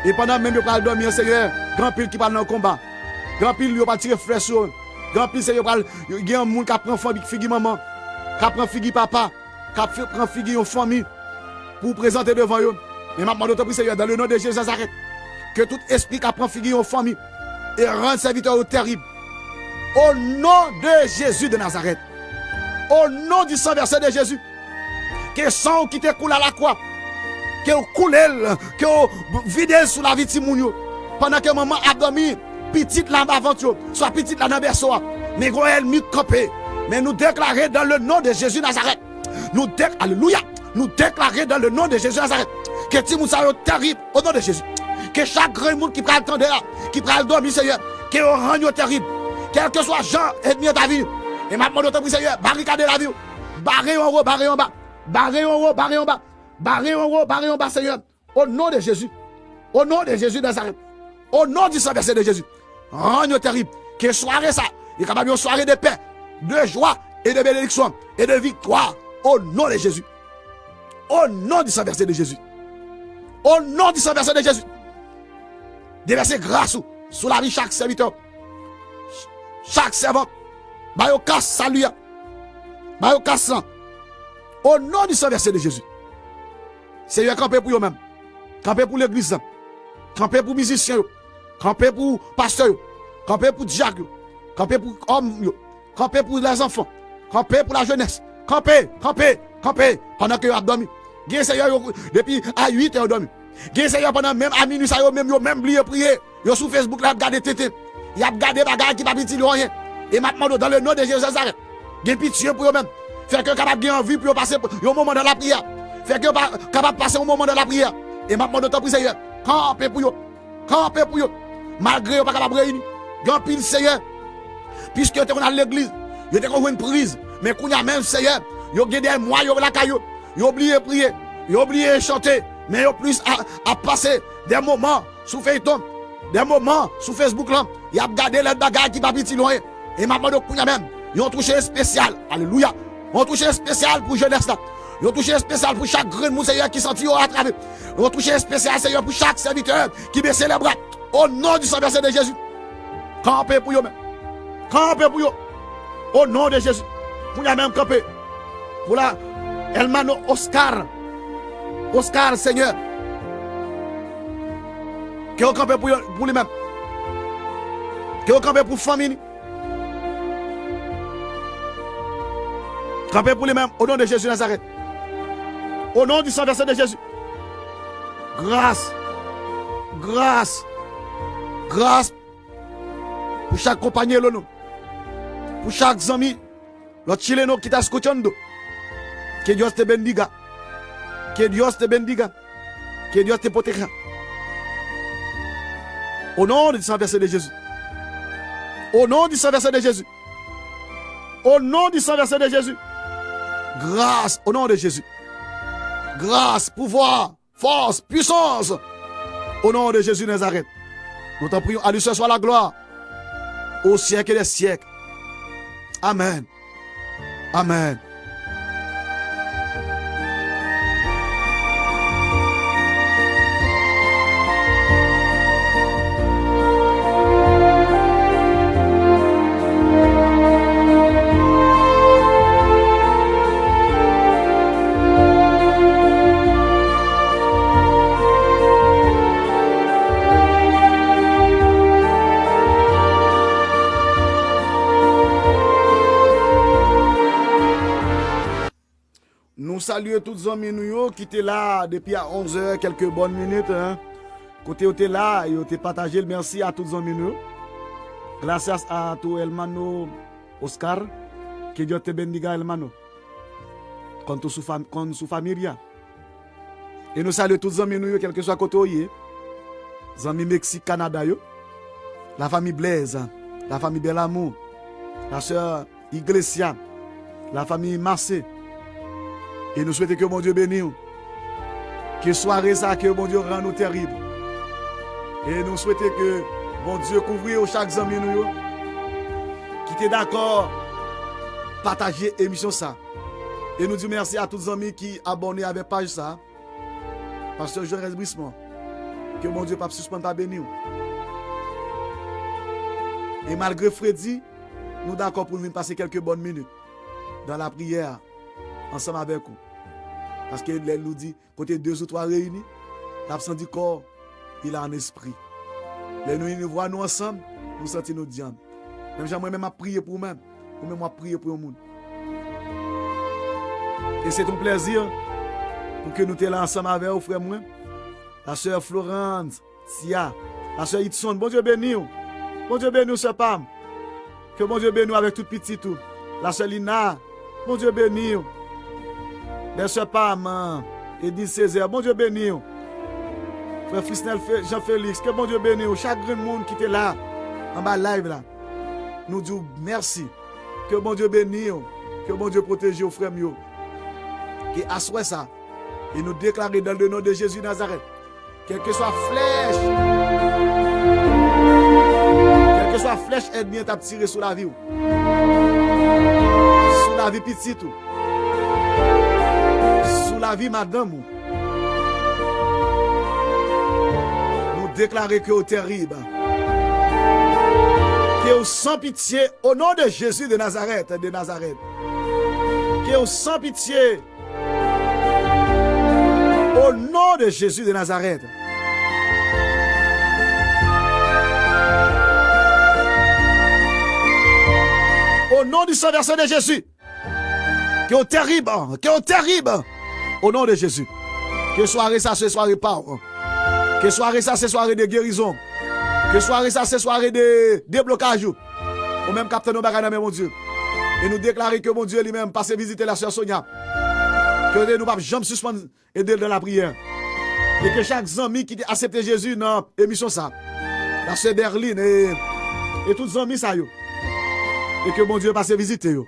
Et pendant même que vous dormir, Seigneur, grand pile qui parle dans le combat. Grand pile, il va tirer frère sur eux. Grand pile, Seigneur, il y a un monde qui prend figue maman, qui prend figue papa, qui prend figue une famille pour présenter devant eux. Et maintenant, notre Seigneur, dans le nom de Jésus Nazareth, que tout esprit qui prend figue une famille et rend serviteur terrible. Au nom de Jésus de Nazareth, au nom du sang versé de Jésus, que sang qui te coule à la croix, que vous coulez, que vous videz sous la vie de Timounio. Pendant que maman a dormi, petite là avant tout, soit petite là dans le berceau. Mais gros ennemi campé. Mais nous déclarer dans le nom de Jésus Nazareth. Alléluia. Nous déclarer dans le nom de Jésus Nazareth. Que Timounio soit terrible au nom de Jésus. Que chaque grand monde qui prend le temps de là, qui prend le dormir, Seigneur, que vous rendiez terrible. Quel que soit Jean, ennemi de ta vie. Et maintenant, notre prière, Seigneur, barricadez la vie. Barrez en haut, barrez en bas. Barrez en haut, barrez en bas. Barrez en haut, barrez en bas, Seigneur. Au nom de Jésus. Au nom de Jésus Nazareth. Au nom du sang versé de Jésus. Rends-nous terrible. Que soirée ça. Il est capable de soirée de paix, de joie et de bénédiction et de victoire. Au nom de Jésus. Au nom du sang versé de Jésus. Au nom du sang versé de Jésus. Déverser grâce sur la vie chaque serviteur. Chaque servant. Bayo casse salut. Bayo casse. Au nom du sang versé de Jésus. Seigneur, campez pour eux-mêmes. Campez pour l'église. Campez pour musiciens. Campez pour pasteurs. Campez pour diacres. Campez pour hommes. Campez pour les enfants. Campez pour la jeunesse. Campez, campez, campez. Pendant que vous avez dormi. Gen Seigneur, depuis à 8 heures dormi. Gen Seigneur, pendant même à minuit, ça même oublié prier. Yo sur Facebook, là, regardez tété. Il a regardé bagarre qui pas petit rien. Et maintenant, dans le nom de Jésus Nazareth, gen pitié pour eux-mêmes. Fait que capable de envie pour passer un moment dans la prière. Fait que capable de passer un moment dans la prière. Et maintenant, notre prière, Seigneur, campez pour eux. Campez pour eux. Malgré pas capable de réunir. Grand pile, Seigneur. Puisque tu es à l'église, vous êtes une prise. Mais quand il y a même, Seigneur, vous avez des mois, vous avez la caillou. Vous avez oublié prier. Vous avez oublié chanter. Mais vous avez plus à passer des moments sur Facebook, des moments sur Facebook. Vous avez gardé les bagages qui ne sont pas petit loin. Et maintenant, quand il y a même, vous avez touché spécial. Alléluia. Vous avez touché spécial pour jeunesse. Vous avez touché spécial pour chaque grand monde, Seigneur, qui sentit à travers. Vous avez touché spécial, Seigneur, pour chaque serviteur qui baisse les bras. Au nom du sang versé de Jésus. Campez pour eux-mêmes. Campez pour eux. Au nom de Jésus. Pour y même camper. Pour la Elmano Oscar. Oscar, Seigneur. Que vous campez pour lui-même. Que vous campez pour famille. Campez pour lui-même, au nom de Jésus de Nazareth. Au nom du sang versé de Jésus. Grâce. Grâce. Grâce. Pour chaque compagnie, nous. Pour chaque ami. L'autre chileno qui t'a escuchando. Que Dios te bendiga. Que Dios te bendiga. Que Dios te proteja. Au nom du sang versé de Jésus. Au nom du sang versé de Jésus. Au nom du sang versé de Jésus. Grâce au nom de Jésus. Grâce, pouvoir, force, puissance. Au nom de Jésus de Nazareth. Nous t'en prions. À lui ce soit la gloire. Au siècle des siècles. Amen. Amen. Nous saluons tous les amis qui étaient là depuis à 11h, quelques bonnes minutes. Hein. Côté où t'es là, et t'es partagé. Merci à tous les amis. Gracias a tu hermano Oscar. Que Dios te bendiga, hermano. Con su familia. Et nous saluons tous les amis, quel que soit côté où y est. Les amis Mexique, Canada. La famille Blaise. La famille Belamour. La sœur Iglesia. La famille Marseille. Et nous souhaitons que mon Dieu bénisse. Que soirée ça, que mon Dieu rend nous terribles. Et nous souhaitons que mon Dieu couvre chaque ami nous. Qui est d'accord, partager l'émission ça. Et nous disons merci à tous les amis qui abonnent avec page ça. Parce que je reste brissement. Que mon Dieu pas suspendre ta béni. Et malgré Freddy, nous d'accord pour venir passer quelques bonnes minutes dans la prière ensemble avec vous. Parce que l'elle nous dit, côté 2 ou 3 réunis, l'absent du corps, il a un esprit. Les nous voient nous ensemble, nous sentons nos diamants. Même j'aimerais même à prier pour moi-même, ou même à prier pour le monde. Et c'est un plaisir pour que nous soyons là ensemble avec vous, frère moi. La sœur Florence, Sia, la sœur Itson, bon Dieu béni. Bon Dieu béni, sœur Pam. Que bon Dieu béni avec tout petit tout. La sœur Lina, bon Dieu béni. Les sœurs Pam, Edith Césaire, bon Dieu béni. Frère Frisnel Jean-Félix, que bon Dieu béni. Chaque grand monde qui était là, en bas live là, nous disons merci. Que bon Dieu béni. Que bon Dieu protège aux frères mieux. Qui assoit ça. Et nous déclarer dans le nom de Jésus de Nazareth. Quelle que soit flèche, aide bien t'a tiré sur la vie. Sur la vie petite. Sur la vie madame. Nous déclarer que au terrible. Que au sans pitié au nom de Jésus de Nazareth. Que au sans pitié au nom de Jésus de Nazareth. Au nom du sang versé de Jésus. Que au terrible. Au nom de Jésus. Que soirée ça, c'est soirée pas. Que soirée ça, c'est soirée de guérison. Que soirée ça, c'est soirée de déblocage. Ou même capteur nos bagages, mon Dieu. Et nous déclarer que mon Dieu lui-même passe visiter la sœur Sonia. Que nous ne pouvons jamais suspendre aider dans la prière. Et que chaque ami qui a accepté Jésus dans l'émission ça. La sœur Berlin et tous les amis ça yo. Et que mon Dieu passe visiter yo.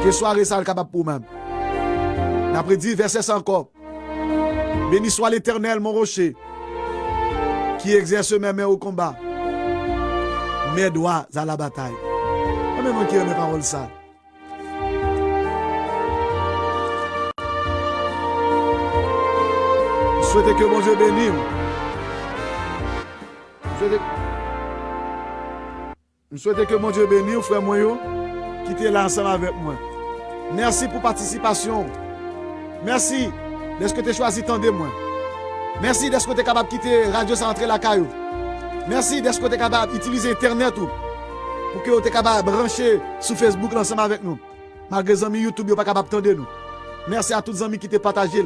Que soirée ça le capable pour même. D'après dit verset 100 encore. Béni soit l'Éternel mon rocher qui exerce mes mains au combat. Mes doigts à la bataille. Même qui aime mes paroles ça. Souhaitez que mon Dieu bénisse. Souhaitez que mon Dieu bénisse, frère moi, qui était là ensemble avec moi. Merci pour participation. Merci de ce que tu as choisi tant de moi. Merci de ce que tu es capable de quitter Radio Centrale la caillou. Merci de ce que tu es capable d'utiliser Internet pour que tu es capable de brancher sur Facebook ensemble avec nous. Malgré les amis YouTube, ils pas capable d'entendre nous. Merci à tous les amis qui t'ont partagé,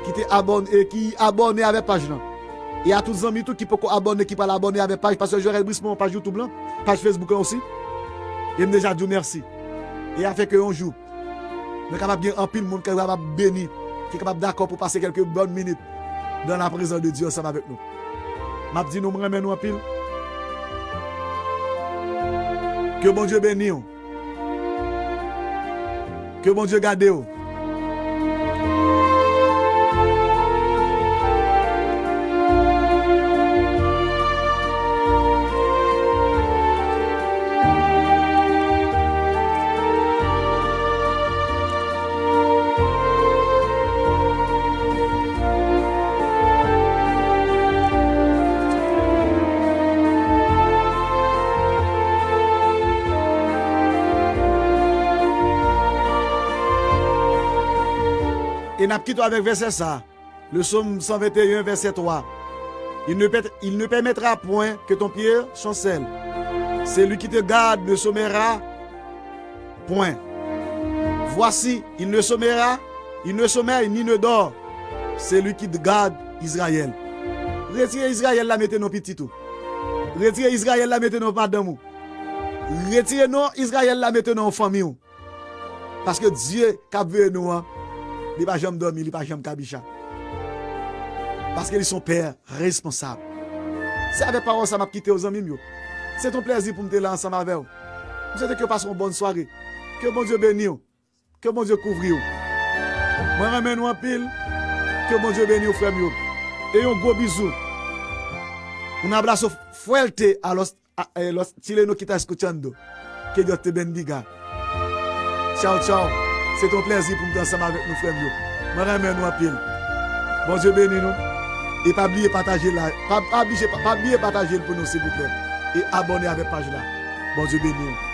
qui abonné avec page là. Et à tous les amis qui peuvent abonner, qui peuvent abonner avec page, parce que j'aurais brisé mon page YouTube là, page Facebook là aussi. Et me déjà dit merci. Et a fait que un jour, nous capable bien en pile monde qui est capable béni, qui est capable d'accord pour passer quelques bonnes minutes dans la présence de Dieu ensemble avec nous. M'a dit nous remet nous en pile. Que bon Dieu bénisse. Que bon Dieu garde. Et n'a quitté avec verset ça. Le psaume 121, verset 3. Il ne permettra point que ton pied chancelle. Celui qui te garde ne sommera point. Voici, il ne sommeille ni ne dort. Celui qui te garde Israël. Retirez Israël là, mettez nos petits tout. Retirez Israël là, mettez nos madame. Retirez nous Israël là, mettez nos famille. Parce que Dieu qui a vu nous, il ne va jamais dormir, il ne va jamais cabicha. Parce qu'ils sont pères responsables. Si avec parole, ça m'a quitté aux amis. C'est ton plaisir pour me te là ensemble avec vous. Je souhaite que vous passez une bonne soirée. Que bon Dieu bénisse. Que bon Dieu couvre. Moi, ramène en pile. Que bon Dieu bénisse, frère. Et un gros bisou. Un abrazo fuerte a los chilenos que están escuchando. Que Dios te bendiga. Ciao, ciao. C'est un plaisir pour nous ensemble avec nous, frères. Je ramène en pile. Bon Dieu bénisse nous. Et pas oublier partager là. Pas oublier partager pour nous, s'il vous plaît. Et abonnez avec page là. Bon Dieu bénisse.